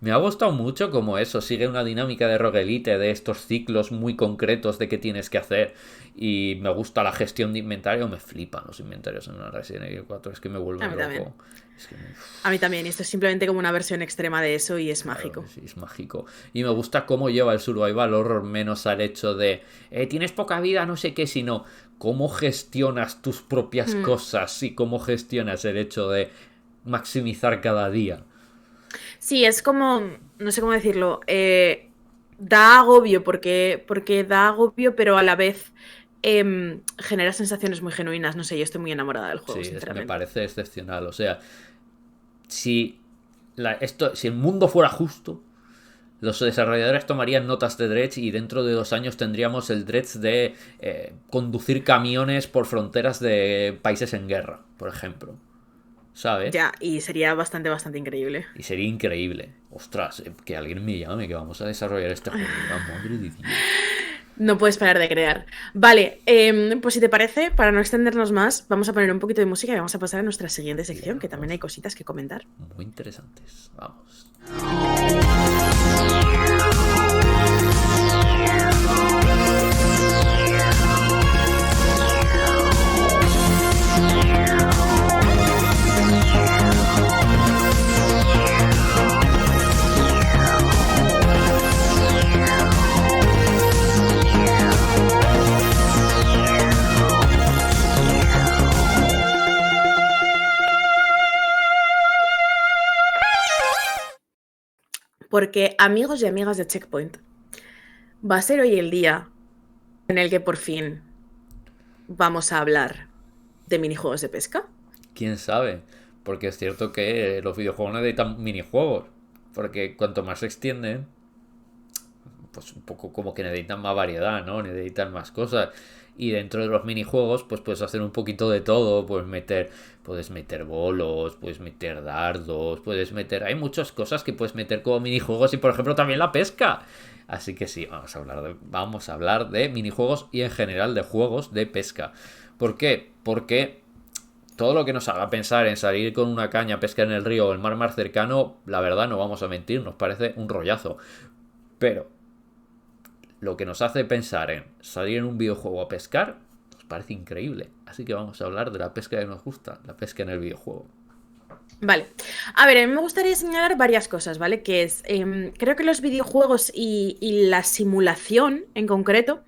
Me ha gustado mucho como eso, sigue una dinámica de roguelite, de estos ciclos muy concretos de qué tienes que hacer. Y me gusta la gestión de inventario, me flipan los inventarios en una Resident Evil 4, es que me A vuelven mí también. loco. Es que A mí también. Y esto es simplemente como una versión extrema de eso y es claro, mágico. sí, es mágico. Y me gusta cómo lleva el survival horror menos al hecho de tienes poca vida, no sé qué, sino cómo gestionas tus propias Hmm. cosas y cómo gestionas el hecho de maximizar cada día. Sí, es como, no sé cómo decirlo, da agobio porque da agobio, pero a la vez genera sensaciones muy genuinas. No sé, yo estoy muy enamorada del juego, Sí, me sinceramente. parece excepcional. O sea, si, si el mundo fuera justo, los desarrolladores tomarían notas de Dredge y dentro de 2 años tendríamos el Dredge de conducir camiones por fronteras de países en guerra, por ejemplo. ¿Sabes? Ya, y sería bastante, bastante increíble. Y sería increíble. Ostras, que alguien me llame, que vamos a desarrollar este juego. La madre de Dios. No puedes parar de crear. Vale, pues si te parece, para no extendernos más, vamos a poner un poquito de música y vamos a pasar a nuestra siguiente sección, que también hay Vamos. cositas que comentar. Muy interesantes. Vamos. Porque, amigos y amigas de Checkpoint, va a ser hoy el día en el que por fin vamos a hablar de minijuegos de pesca. ¿Quién sabe? Porque es cierto que los videojuegos necesitan minijuegos. Porque cuanto más se extienden, pues un poco como que necesitan más variedad, ¿no? Necesitan más cosas. Y dentro de los minijuegos, pues puedes hacer un poquito de todo. Puedes meter bolos, puedes meter dardos, puedes meter. Hay muchas cosas que puedes meter como minijuegos y, por ejemplo, también la pesca. Así que sí, vamos a hablar de minijuegos y en general de juegos de pesca. ¿Por qué? Porque todo lo que nos haga pensar en salir con una caña a pescar en el río o el mar más cercano, la verdad no vamos a mentir, nos parece un rollazo. Pero lo que nos hace pensar en salir en un videojuego a pescar nos parece increíble. Así que vamos a hablar de la pesca que nos gusta, la pesca en el videojuego. Vale, a ver, a mí me gustaría señalar varias cosas, ¿vale? Que es, creo que los videojuegos y la simulación en concreto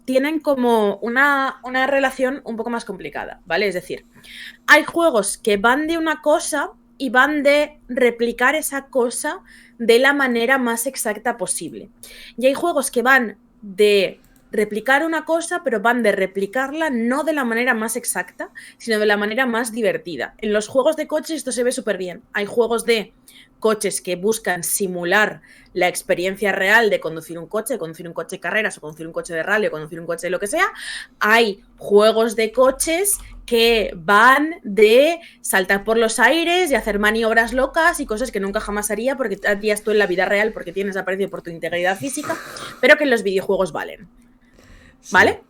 tienen como una relación un poco más complicada, ¿vale? Es decir, hay juegos que van de una cosa y van de replicar esa cosa de la manera más exacta posible. Y hay juegos que van de replicar una cosa, pero van de replicarla no de la manera más exacta, sino de la manera más divertida. En los juegos de coches esto se ve súper bien. Hay juegos de coches que buscan simular la experiencia real de conducir un coche de carreras, o conducir un coche de rally, o conducir un coche de lo que sea. Hay juegos de coches que van de saltar por los aires y hacer maniobras locas y cosas que nunca jamás haría porque harías tú en la vida real porque tienes aprecio por tu integridad física, pero que en los videojuegos valen. Sí, ¿Vale?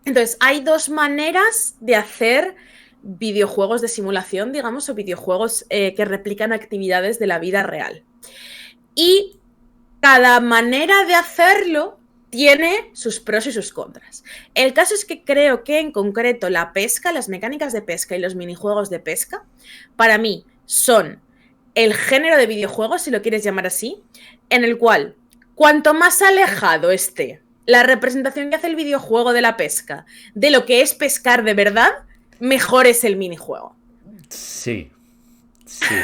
Entonces, hay dos maneras de hacer videojuegos de simulación, digamos, o videojuegos que replican actividades de la vida real. Y cada manera de hacerlo tiene sus pros y sus contras. El caso es que creo que en concreto la pesca, las mecánicas de pesca y los minijuegos de pesca, para mí son el género de videojuegos, si lo quieres llamar así, en el cual cuanto más alejado esté la representación que hace el videojuego de la pesca de lo que es pescar de verdad, mejor es el minijuego. Sí, sí,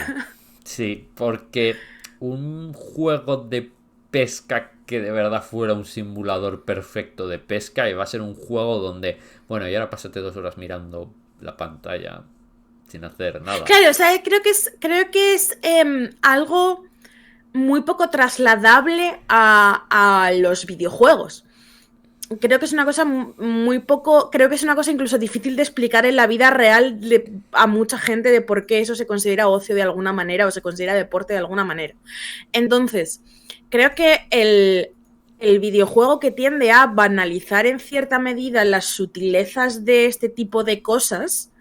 sí, porque un juego de pesca que de verdad fuera un simulador perfecto de pesca y va a ser un juego donde, bueno, y ahora pásate 2 horas mirando la pantalla sin hacer nada. Claro, o sea, creo que es algo muy poco trasladable a los videojuegos. Creo que es una cosa muy poco, creo que es una cosa incluso difícil de explicar en la vida real a mucha gente de por qué eso se considera ocio de alguna manera o se considera deporte de alguna manera. Entonces, creo que el videojuego que tiende a banalizar en cierta medida las sutilezas de este tipo de cosas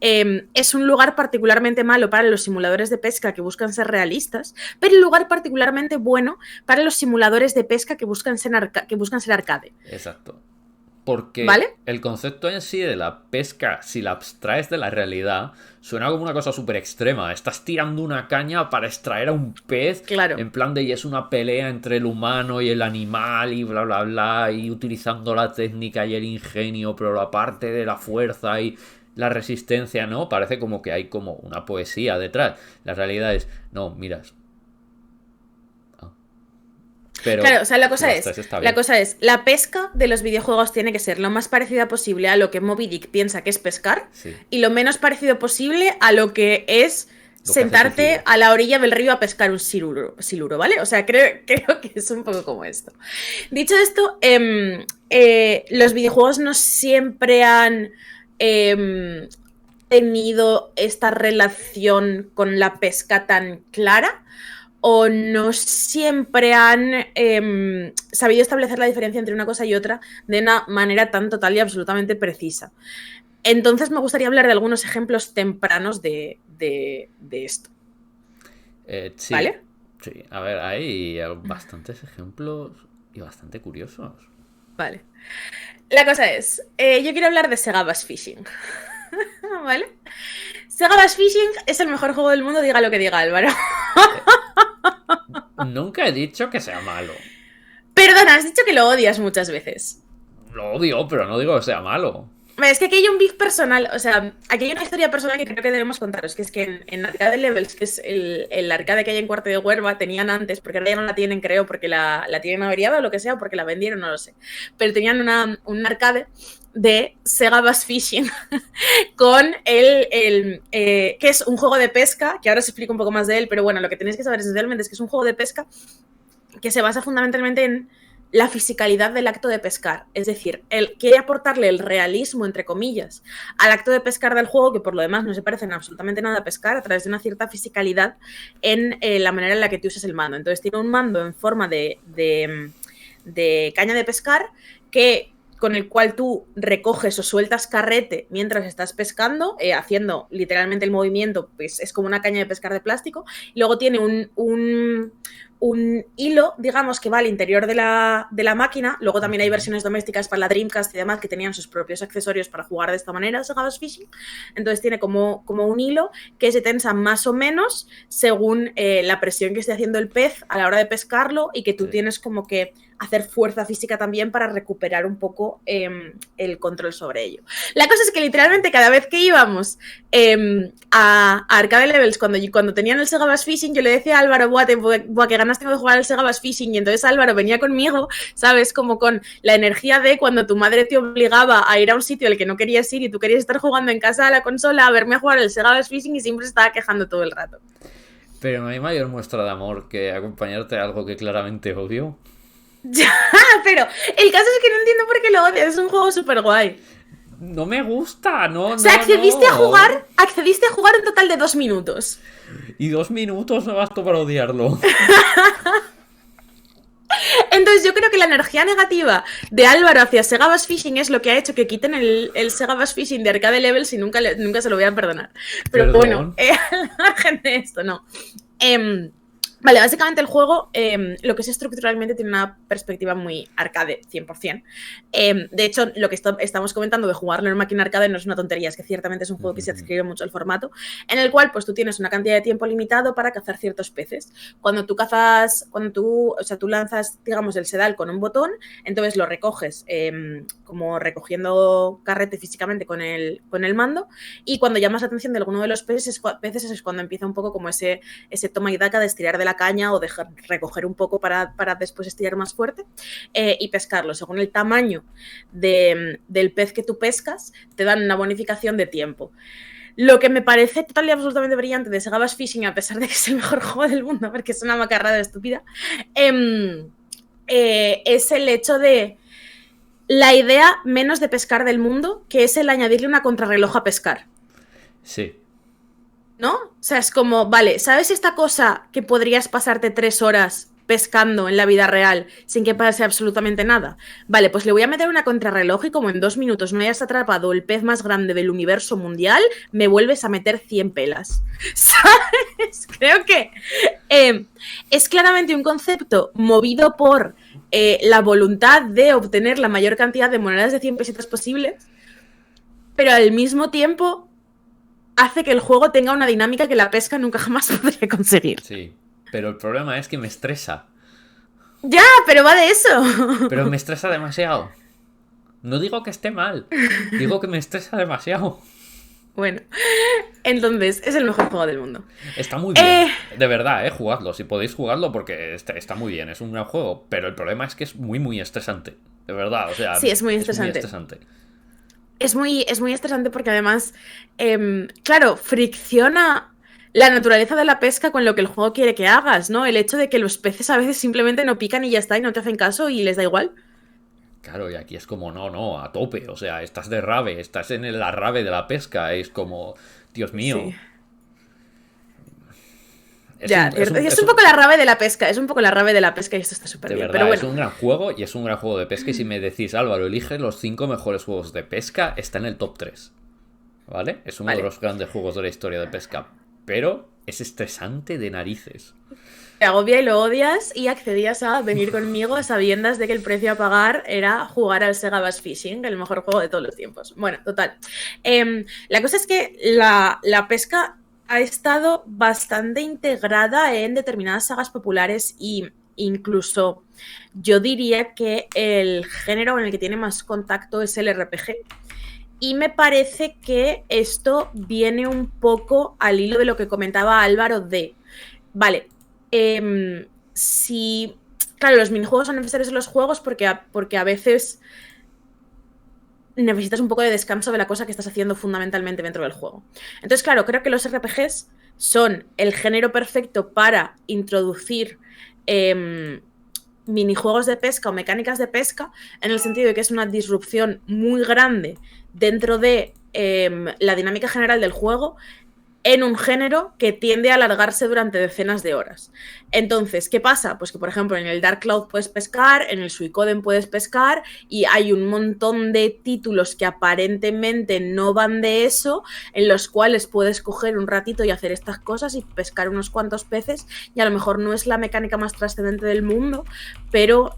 es un lugar particularmente malo para los simuladores de pesca que buscan ser realistas, pero un lugar particularmente bueno para los simuladores de pesca que buscan ser arcade. Exacto. Porque ¿Vale? el concepto en sí de la pesca, si la abstraes de la realidad, suena como una cosa súper extrema. Estás tirando una caña para extraer a un pez, Claro. en plan de y es una pelea entre el humano y el animal y bla bla bla, y utilizando la técnica y el ingenio, pero la parte de la fuerza y la resistencia, ¿no? Parece como que hay como una poesía detrás. La realidad es, no, miras. Ah. Claro, o Pero sea, si la abstraes está la bien. cosa es, la pesca de los videojuegos tiene que ser lo más parecida posible a lo que Moby Dick piensa que es pescar Sí. y lo menos parecido posible a lo que es Lo que hace sentarte Suicidio. a la orilla del río a pescar un siluro, ¿vale? O sea, creo que es un poco como esto. Dicho esto, los videojuegos no siempre han eh, tenido esta relación con la pesca tan clara o no siempre han sabido establecer la diferencia entre una cosa y otra de una manera tan total y absolutamente precisa. Entonces me gustaría hablar de algunos ejemplos tempranos de esto, Sí, ¿vale? sí. A ver, hay bastantes ejemplos y bastante curiosos. Vale. La cosa es, yo quiero hablar de Sega Bass Fishing, ¿vale? Sega Bass Fishing es el mejor juego del mundo, diga lo que diga Álvaro. Eh, Nunca he dicho que sea malo. Perdona, has dicho que lo odias muchas veces. Lo odio, pero no digo que sea malo. Es que aquí hay un beef personal, o sea, aquí hay una historia personal que creo que debemos contaros, que es que en Arcade Levels, que es el arcade que hay en Cuarto de Huerva, tenían antes, porque ahora ya no la tienen, creo, porque la tienen averiada o lo que sea, o porque la vendieron, no lo sé, pero tenían un arcade de Sega Bass Fishing con que es un juego de pesca, que ahora os explico un poco más de él, pero bueno, lo que tenéis que saber esencialmente es que es un juego de pesca que se basa fundamentalmente en la fisicalidad del acto de pescar. Es decir, él quiere aportarle el realismo, entre comillas, al acto de pescar del juego, que por lo demás no se parecen absolutamente nada a pescar, a través de una cierta fisicalidad en la manera en la que tú usas el mando. Entonces tiene un mando en forma de caña de pescar que con el cual tú recoges o sueltas carrete mientras estás pescando, haciendo literalmente el movimiento, pues es como una caña de pescar de plástico. Y luego tiene un hilo, digamos, que va al interior de la máquina. Luego también hay versiones domésticas para la Dreamcast y demás que tenían sus propios accesorios para jugar de esta manera, Sega Bass Fishing. Entonces tiene como un hilo que se tensa más o menos según la presión que esté haciendo el pez a la hora de pescarlo y que tú Sí. tienes como que hacer fuerza física también para recuperar un poco el control sobre ello. La cosa es que literalmente cada vez que íbamos a Arcade Levels, cuando tenían el Sega Bass Fishing, yo le decía a Álvaro, buah, que ganas tengo de jugar al Sega Bass Fishing, y entonces Álvaro venía conmigo, ¿sabes? Como con la energía de cuando tu madre te obligaba a ir a un sitio al que no querías ir y tú querías estar jugando en casa a la consola, a verme a jugar al Sega Bass Fishing y siempre se estaba quejando todo el rato. Pero no hay mayor muestra de amor que acompañarte a algo que claramente odio. Ya, pero el caso es que no entiendo por qué lo odias, es un juego súper guay. No me gusta, no, O sea, no, no. accediste a jugar un total de 2 minutos. Y 2 minutos me bastó para odiarlo. Entonces yo creo que la energía negativa de Álvaro hacia Sega Bass Fishing es lo que ha hecho que quiten el Sega Bass Fishing de Arcade Levels y nunca se lo voy a perdonar. Pero bueno, Perdón. al margen de esto, no. Vale, básicamente el juego, lo que es estructuralmente, tiene una perspectiva muy arcade, 100%. De hecho, lo que estamos comentando de jugarlo en máquina arcade no es una tontería, es que ciertamente es un juego que se adscribe mucho al formato, en el cual pues tú tienes una cantidad de tiempo limitado para cazar ciertos peces. Tú lanzas, digamos, el sedal con un botón, entonces lo recoges como recogiendo carrete físicamente con el mando, y cuando llamas la atención de alguno de los peces es cuando empieza un poco como ese toma y daca de estirar de la caña o dejar recoger un poco para después estirar más fuerte y pescarlo. Según el tamaño del pez que tú pescas, te dan una bonificación de tiempo. Lo que me parece total y absolutamente brillante de Sega Bass Fishing, a pesar de que es el mejor juego del mundo, porque es una macarrada estúpida, es el hecho de la idea menos de pescar del mundo, que es el añadirle una contrarreloj a pescar. Sí. ¿No? O sea, es como, vale, ¿sabes esta cosa que podrías pasarte 3 horas pescando en la vida real sin que pase absolutamente nada? Vale, pues le voy a meter una contrarreloj y como en 2 minutos no hayas atrapado el pez más grande del universo mundial, me vuelves a meter 100 pelas. ¿Sabes? Creo que es claramente un concepto movido por la voluntad de obtener la mayor cantidad de monedas de 100 pesetas posibles, pero al mismo tiempo hace que el juego tenga una dinámica que la pesca nunca jamás podría conseguir. Sí. Pero el problema es que me estresa. Ya, pero va de eso. Pero me estresa demasiado. No digo que esté mal. Digo que me estresa demasiado. Bueno, entonces, es el mejor juego del mundo. Está muy bien. De verdad, jugadlo. Si podéis jugarlo porque está muy bien. Es un gran juego. Pero el problema es que es muy, muy estresante. De verdad, o sea... Sí, es muy estresante. Es muy estresante porque además, claro, fricciona la naturaleza de la pesca con lo que el juego quiere que hagas, ¿no? El hecho de que los peces a veces simplemente no pican y ya está, y no te hacen caso y les da igual. Claro, y aquí es como, no, a tope. O sea, estás de rave, estás en la rave de la pesca. Es como, Dios mío. Sí. Es un poco la rave de la pesca, y esto está súper bien. De verdad, pero bueno. es un gran juego y es un gran juego de pesca. Y si me decís, Álvaro, elige los 5 mejores juegos de pesca, está en el top 3. ¿Vale? Es uno de los grandes juegos de la historia de pesca. Pero es estresante de narices. Te agobia y lo odias y accedías a venir conmigo a sabiendas de que el precio a pagar era jugar al Sega Bass Fishing, el mejor juego de todos los tiempos. Bueno, total. La cosa es que la pesca ha estado bastante integrada en determinadas sagas populares e incluso yo diría que el género en el que tiene más contacto es el RPG. Y me parece que esto viene un poco al hilo de lo que comentaba Álvaro de, vale, claro, los minijuegos son necesarios en los juegos porque a veces necesitas un poco de descanso de la cosa que estás haciendo fundamentalmente dentro del juego. Entonces, claro, creo que los RPGs son el género perfecto para introducir minijuegos de pesca o mecánicas de pesca, en el sentido de que es una disrupción muy grande dentro de la dinámica general del juego, en un género que tiende a alargarse durante decenas de horas. Entonces, ¿qué pasa? Pues que, por ejemplo, en el Dark Cloud puedes pescar, en el Suicoden puedes pescar, y hay un montón de títulos que aparentemente no van de eso, en los cuales puedes coger un ratito y hacer estas cosas y pescar unos cuantos peces, y a lo mejor no es la mecánica más trascendente del mundo, pero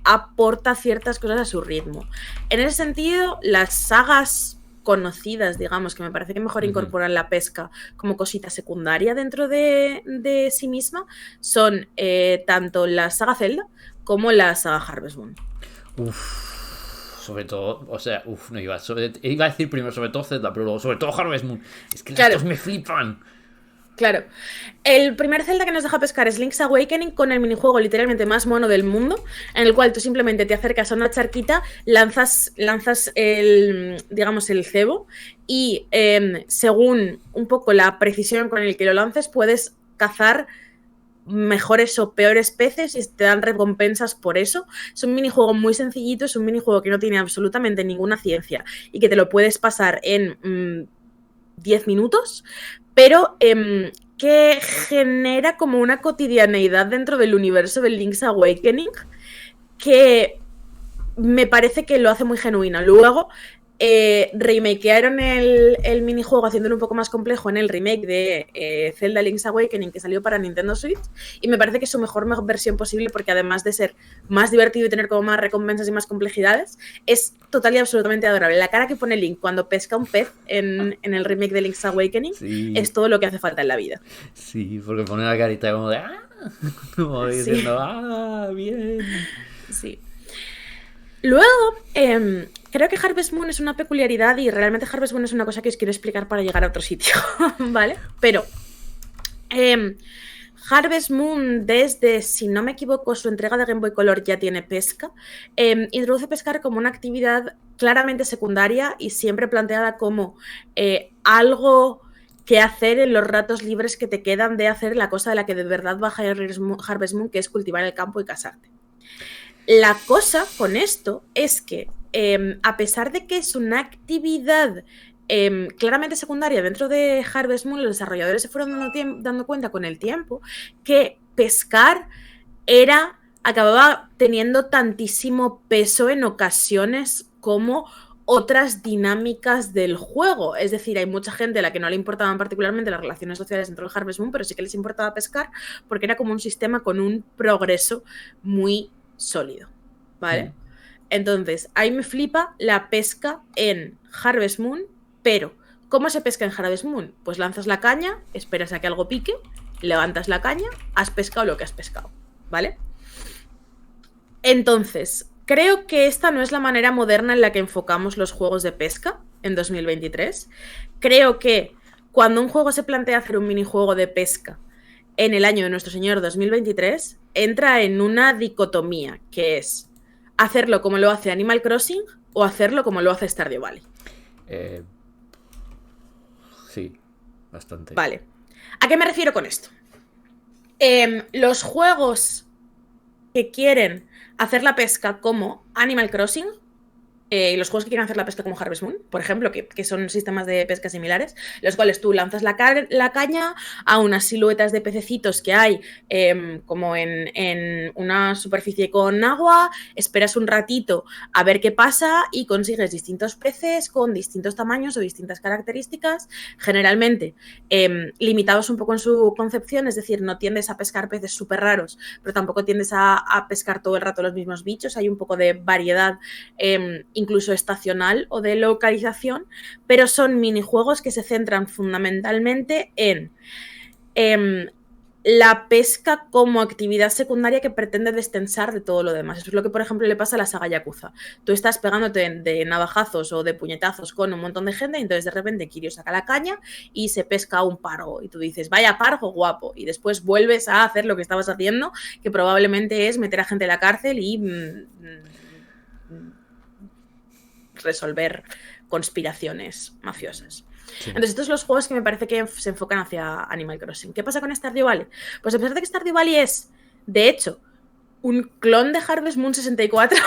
aporta ciertas cosas a su ritmo. En ese sentido, las sagas conocidas, digamos, que me parece que mejor incorporan la pesca como cosita secundaria dentro de sí misma, son tanto la saga Zelda como la saga Harvest Moon. Sobre todo, o sea, iba a decir primero sobre todo Zelda, pero luego sobre todo Harvest Moon. Es que las dos me flipan. Claro. El primer Zelda que nos deja pescar es Link's Awakening, con el minijuego literalmente más mono del mundo, en el cual tú simplemente te acercas a una charquita, lanzas el cebo y según un poco la precisión con el que lo lances puedes cazar mejores o peores peces y te dan recompensas por eso. Es un minijuego muy sencillito, es un minijuego que no tiene absolutamente ninguna ciencia y que te lo puedes pasar en 10 minutos, pero que que genera como una cotidianeidad dentro del universo de Link's Awakening que me parece que lo hace muy genuino. Luego, remakearon el minijuego haciéndolo un poco más complejo en el remake de Zelda Link's Awakening que salió para Nintendo Switch y me parece que es su mejor versión posible porque además de ser más divertido y tener como más recompensas y más complejidades, es total y absolutamente adorable. La cara que pone Link cuando pesca un pez en el remake de Link's Awakening es todo lo que hace falta en la vida. Sí, porque pone la carita como de como diciendo, bien. Sí. Luego, creo que Harvest Moon es una peculiaridad y realmente Harvest Moon es una cosa que os quiero explicar para llegar a otro sitio, ¿vale? Pero Harvest Moon, desde, si no me equivoco, su entrega de Game Boy Color ya tiene pesca. Introduce pescar como una actividad claramente secundaria y siempre planteada como algo que hacer en los ratos libres que te quedan de hacer la cosa de la que de verdad va Harvest Moon, que es cultivar el campo y casarte. La cosa con esto es que, a pesar de que es una actividad claramente secundaria dentro de Harvest Moon, los desarrolladores se fueron dando cuenta con el tiempo que pescar acababa teniendo tantísimo peso en ocasiones como otras dinámicas del juego. Es decir, hay mucha gente a la que no le importaban particularmente las relaciones sociales dentro del Harvest Moon, pero sí que les importaba pescar porque era como un sistema con un progreso muy sólido, ¿vale? Entonces, ahí me flipa la pesca en Harvest Moon, pero ¿cómo se pesca en Harvest Moon? Pues lanzas la caña, esperas a que algo pique, levantas la caña, has pescado lo que has pescado, ¿vale? Entonces, creo que esta no es la manera moderna en la que enfocamos los juegos de pesca en 2023. Creo que cuando un juego se plantea hacer un minijuego de pesca en el año de nuestro señor 2023, entra en una dicotomía, que es hacerlo como lo hace Animal Crossing o hacerlo como lo hace Stardew Valley. Sí, bastante. Vale. ¿A qué me refiero con esto? Los juegos que quieren hacer la pesca como Animal Crossing, y los juegos que quieren hacer la pesca como Harvest Moon, por ejemplo, que son sistemas de pesca similares, los cuales tú lanzas la caña a unas siluetas de pececitos que hay como en una superficie con agua, esperas un ratito a ver qué pasa y consigues distintos peces con distintos tamaños o distintas características, generalmente limitados un poco en su concepción, es decir, no tiendes a pescar peces súper raros, pero tampoco tiendes a pescar todo el rato los mismos bichos, hay un poco de variedad incluso estacional o de localización, pero son minijuegos que se centran fundamentalmente en la pesca como actividad secundaria que pretende destensar de todo lo demás. Eso es lo que, por ejemplo, le pasa a la saga Yakuza. Tú estás pegándote de navajazos o de puñetazos con un montón de gente y entonces de repente Kiryu saca la caña y se pesca un pargo. Y tú dices, vaya pargo guapo. Y después vuelves a hacer lo que estabas haciendo, que probablemente es meter a gente en la cárcel y resolver conspiraciones mafiosas. Sí. Entonces, estos son los juegos que me parece que se enfocan hacia Animal Crossing. ¿Qué pasa con Stardew Valley? Pues a pesar de que Stardew Valley es, de hecho, un clon de Harvest Moon 64,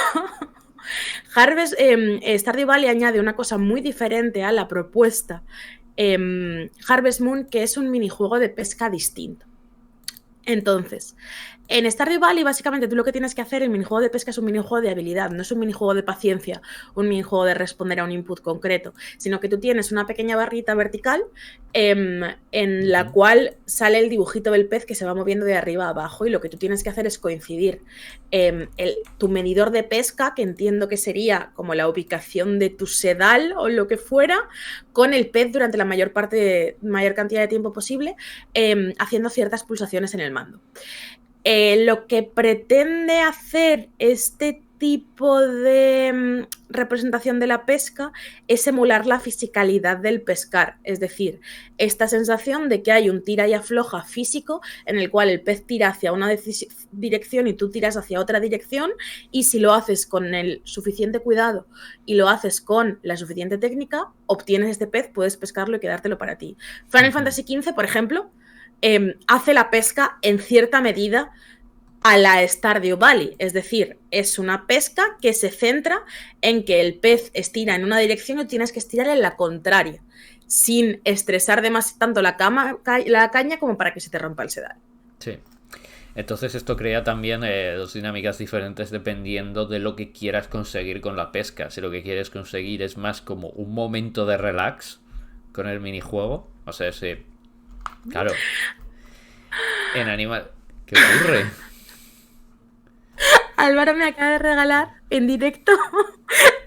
Stardew Valley añade una cosa muy diferente a la propuesta Harvest Moon, que es un minijuego de pesca distinto. Entonces, en Stardew Valley, básicamente, tú lo que tienes que hacer, el minijuego de pesca es un minijuego de habilidad, no es un minijuego de paciencia, un minijuego de responder a un input concreto, sino que tú tienes una pequeña barrita vertical en la cual sale el dibujito del pez que se va moviendo de arriba a abajo y lo que tú tienes que hacer es coincidir tu medidor de pesca, que entiendo que sería como la ubicación de tu sedal o lo que fuera, con el pez durante la mayor cantidad de tiempo posible, haciendo ciertas pulsaciones en el mando. Lo que pretende hacer este tipo de representación de la pesca es emular la fisicalidad del pescar, es decir, esta sensación de que hay un tira y afloja físico en el cual el pez tira hacia una dirección y tú tiras hacia otra dirección, y si lo haces con el suficiente cuidado y lo haces con la suficiente técnica, obtienes este pez, puedes pescarlo y quedártelo para ti. Final Fantasy XV, por ejemplo, hace la pesca en cierta medida a la Stardew Valley, es decir, es una pesca que se centra en que el pez estira en una dirección y tienes que estirar en la contraria. sin estresar tanto la caña como para que se te rompa el sedal. Sí. Entonces esto crea también dos dinámicas diferentes dependiendo de lo que quieras conseguir con la pesca. Si lo que quieres conseguir es más como un momento de relax con el minijuego, o sea, claro, en Animal... ¿Qué ocurre? Álvaro me acaba de regalar en directo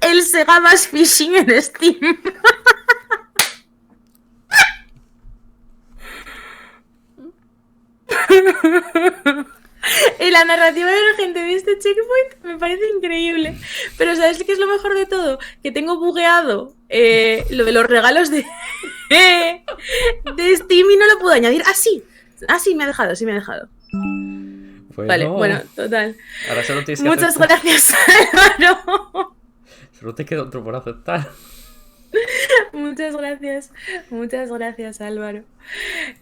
el Sega Bass Fishing en Steam. Y la narrativa de la gente de este checkpoint me parece increíble. Pero ¿sabes qué es lo mejor de todo? Que tengo bugueado lo de los regalos de Steam y no lo puedo añadir. Sí, me ha dejado, Pues vale, no. bueno, total. Ahora solo tienes que Muchas aceptar. gracias, Álvaro. Solo te queda otro por aceptar. Muchas gracias, Álvaro.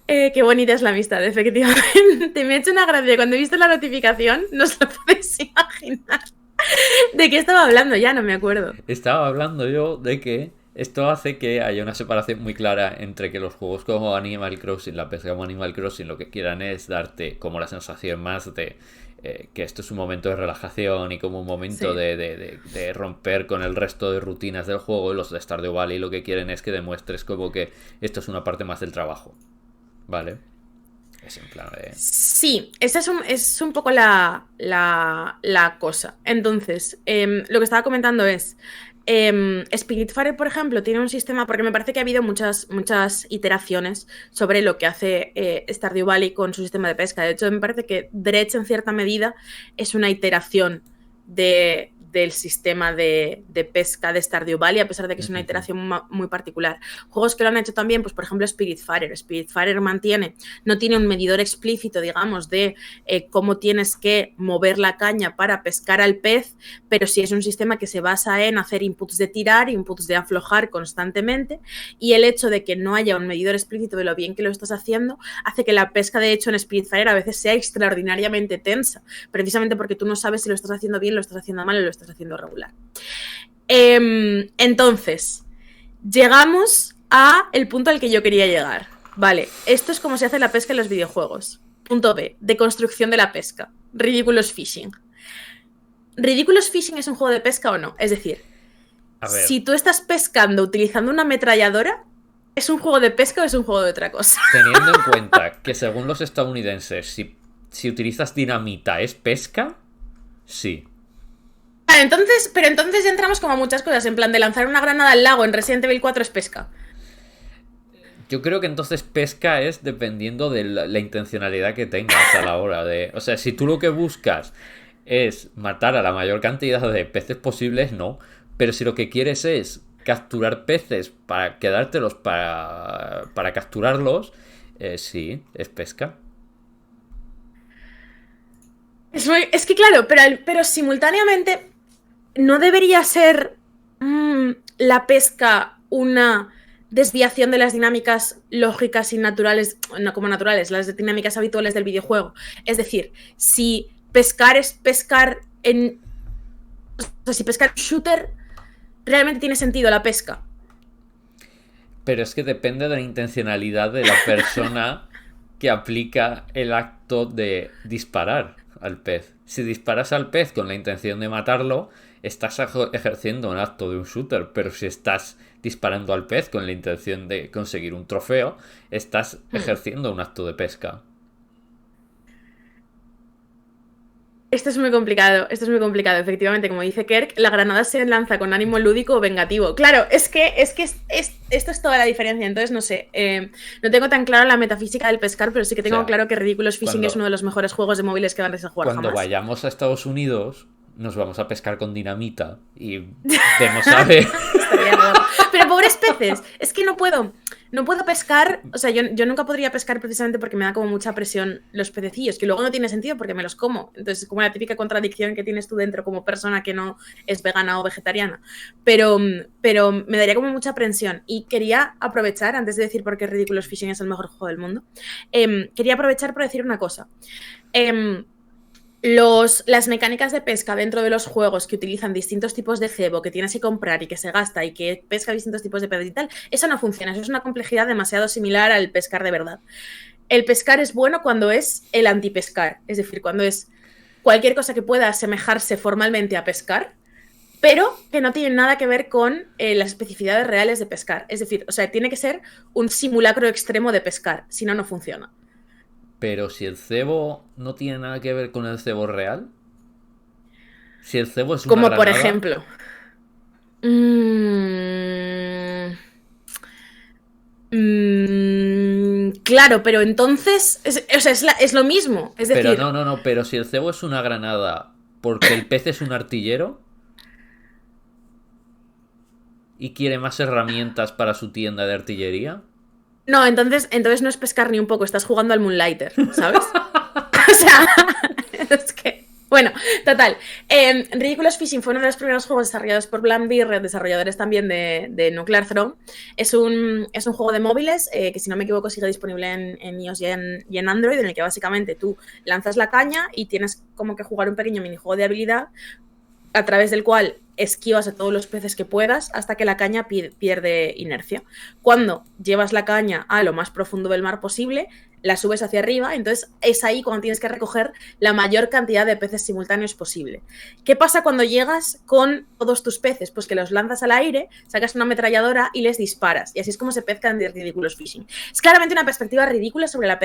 Qué bonita es la amistad, efectivamente. Me ha hecho una gracia. Cuando he visto la notificación, no os lo podéis imaginar. ¿De qué estaba hablando? Ya no me acuerdo. Estaba hablando yo de que esto hace que haya una separación muy clara entre que los juegos como Animal Crossing, la pesca como Animal Crossing, lo que quieran es darte como la sensación más de que esto es un momento de relajación y como un momento Sí. de romper con el resto de rutinas del juego. Y los de Stardew Valley lo que quieren es que demuestres como que esto es una parte más del trabajo. ¿Vale? Es en plan de... Sí, esa es un poco la cosa. Entonces, lo que estaba comentando es, Spiritfarer, por ejemplo, tiene un sistema, porque me parece que ha habido muchas iteraciones sobre lo que hace Stardew Valley con su sistema de pesca. De hecho, me parece que Dredge, en cierta medida, es una iteración del sistema de pesca de Stardew Valley, a pesar de que es una iteración muy particular. Juegos que lo han hecho también, pues por ejemplo Spiritfarer. Spiritfarer no tiene un medidor explícito, digamos, de cómo tienes que mover la caña para pescar al pez, pero sí es un sistema que se basa en hacer inputs de tirar, inputs de aflojar constantemente, y el hecho de que no haya un medidor explícito de lo bien que lo estás haciendo hace que la pesca, de hecho, en Spiritfarer a veces sea extraordinariamente tensa, precisamente porque tú no sabes si lo estás haciendo bien, lo estás haciendo mal o lo estás haciendo regular. Entonces, llegamos a el punto al que yo quería llegar. Vale, esto es como se hace la pesca en los videojuegos. Punto B, deconstrucción de la pesca. Ridiculous Fishing. ¿Ridiculous Fishing es un juego de pesca o no? Es decir, si tú estás pescando utilizando una ametralladora, ¿es un juego de pesca o es un juego de otra cosa? Teniendo en cuenta que según los estadounidenses, si utilizas dinamita es pesca, sí. Pero entonces ya entramos como a muchas cosas, en plan de lanzar una granada al lago en Resident Evil 4 es pesca. Yo creo que entonces pesca es dependiendo de la intencionalidad que tengas a la hora de... O sea, si tú lo que buscas es matar a la mayor cantidad de peces posibles, no. Pero si lo que quieres es capturar peces para quedártelos para sí, es pesca. Es que claro, pero simultáneamente no debería ser la pesca una desviación de las dinámicas lógicas y naturales, no como naturales, las dinámicas habituales del videojuego. Es decir, si pescar es pescar en... O sea, si pescar shooter, realmente tiene sentido la pesca. Pero es que depende de la intencionalidad de la persona que aplica el acto de disparar al pez. Si disparas al pez con la intención de matarlo, estás ejerciendo un acto de un shooter, pero si estás disparando al pez con la intención de conseguir un trofeo, estás ejerciendo un acto de pesca. Esto es muy complicado, efectivamente, como dice Kirk, la granada se lanza con ánimo lúdico o vengativo. Claro, esto es toda la diferencia, entonces no sé, no tengo tan clara la metafísica del pescar, pero sí que tengo claro que Ridiculous Fishing es uno de los mejores juegos de móviles que van a jugar cuando jamás. vayamos a Estados Unidos, nos vamos a pescar con dinamita y vemos a ver... Pero pobres peces, es que no puedo pescar, o sea, yo nunca podría pescar precisamente porque me da como mucha presión los pececillos, que luego no tiene sentido porque me los como. Entonces es como la típica contradicción que tienes tú dentro como persona que no es vegana o vegetariana. Pero me daría como mucha presión. Y quería aprovechar, antes de decir por qué Ridiculous Fishing es el mejor juego del mundo, quería aprovechar para decir una cosa. Las mecánicas de pesca dentro de los juegos que utilizan distintos tipos de cebo que tienes que comprar y que se gasta y que pesca distintos tipos de peces y tal, eso no funciona. Eso es una complejidad demasiado similar al pescar de verdad. El pescar es bueno cuando es el antipescar, es decir, cuando es cualquier cosa que pueda asemejarse formalmente a pescar, pero que no tiene nada que ver con las especificidades reales de pescar. Es decir, o sea, tiene que ser un simulacro extremo de pescar, si no, no funciona. Pero si el cebo no tiene nada que ver con el cebo real, si el cebo es una Como por granada, ejemplo. Mm, claro, pero entonces. O sea, es lo mismo. Es pero decir, no, pero si el cebo es una granada porque el pez es un artillero y quiere más herramientas para su tienda de artillería. no, entonces no es pescar ni un poco, estás jugando al Moonlighter, ¿sabes? O sea, es que. Bueno, total. Ridiculous Fishing fue uno de los primeros juegos desarrollados por Blambir, desarrolladores también de Nuclear Throne. Es un juego de móviles que, si no me equivoco, sigue disponible en iOS y en Android, en el que básicamente tú lanzas la caña y tienes como que jugar un pequeño minijuego de habilidad a través del cual esquivas a todos los peces que puedas hasta que la caña pierde inercia. Cuando llevas la caña a lo más profundo del mar posible, la subes hacia arriba, entonces es ahí cuando tienes que recoger la mayor cantidad de peces simultáneos posible. ¿Qué pasa cuando llegas con todos tus peces? Pues que los lanzas al aire, sacas una ametralladora y les disparas. Y así es como se pescan de Ridiculous Fishing. Es claramente una perspectiva ridícula sobre la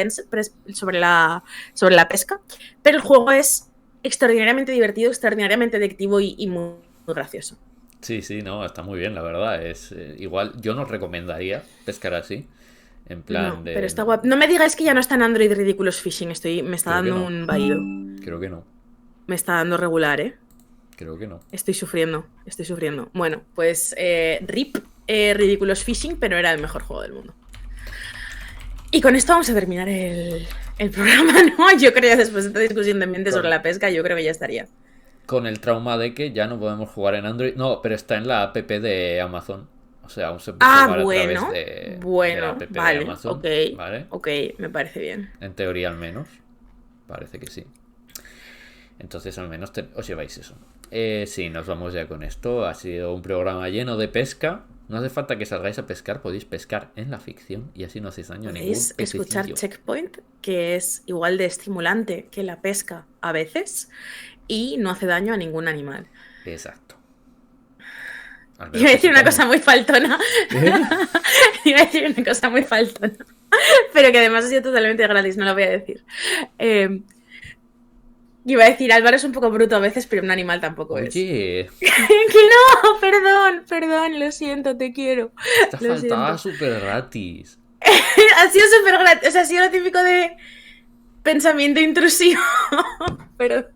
pesca, pero el juego es extraordinariamente divertido, extraordinariamente adictivo y muy, muy gracioso. Sí, no, está muy bien, la verdad. Es igual, yo no recomendaría pescar así. En plan No, pero de. está guapo. No me digáis que ya no está en Android Ridiculous Fishing. Me está Creo que dando no. un vaído. Creo que no. Me está dando regular, ¿eh? Creo que no. Estoy sufriendo, estoy sufriendo. Bueno, pues RIP Ridiculous Fishing, pero era el mejor juego del mundo. Y con esto vamos a terminar el programa, ¿no? Yo creo que después de esta discusión de mente sobre la pesca, yo creo que ya estaría. Con el trauma de que ya no podemos jugar en Android. No, pero está en la app de Amazon. O sea, aún se puede jugar a través de la app de Vale, Amazon. ¿Vale? ok, me parece bien. En teoría al menos. Parece que sí. Entonces al menos os lleváis eso. Sí, nos vamos ya con esto. Ha sido un programa lleno de pesca. No hace falta que salgáis a pescar, podéis pescar en la ficción y así no hacéis daño a ningún Podéis pececillo. escuchar Checkpoint, que es igual de estimulante que la pesca a veces y no hace daño a ningún animal. Exacto. Iba a decir una cosa muy faltona. Iba a decir una cosa muy faltona. Pero que además ha sido totalmente gratis, no lo voy a decir. Iba a decir, Álvaro es un poco bruto a veces, pero un animal tampoco es. Oye, Que no, perdón, lo siento, te quiero. esta Lo faltaba siento. súper gratis. Ha sido súper gratis, o sea, ha sido lo típico de pensamiento intrusivo. Perdón.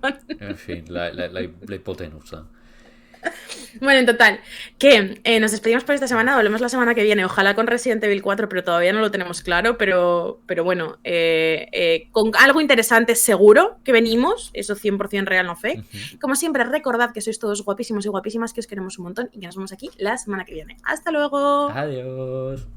En fin, la hipotenusa. Bueno, en total, que nos despedimos por esta semana, volvemos la semana que viene, ojalá con Resident Evil 4, pero todavía no lo tenemos claro, pero bueno, con algo interesante seguro que venimos, eso 100% real, no fake. Como siempre, recordad que sois todos guapísimos y guapísimas, que os queremos un montón y que nos vemos aquí la semana que viene. ¡Hasta luego! Adiós.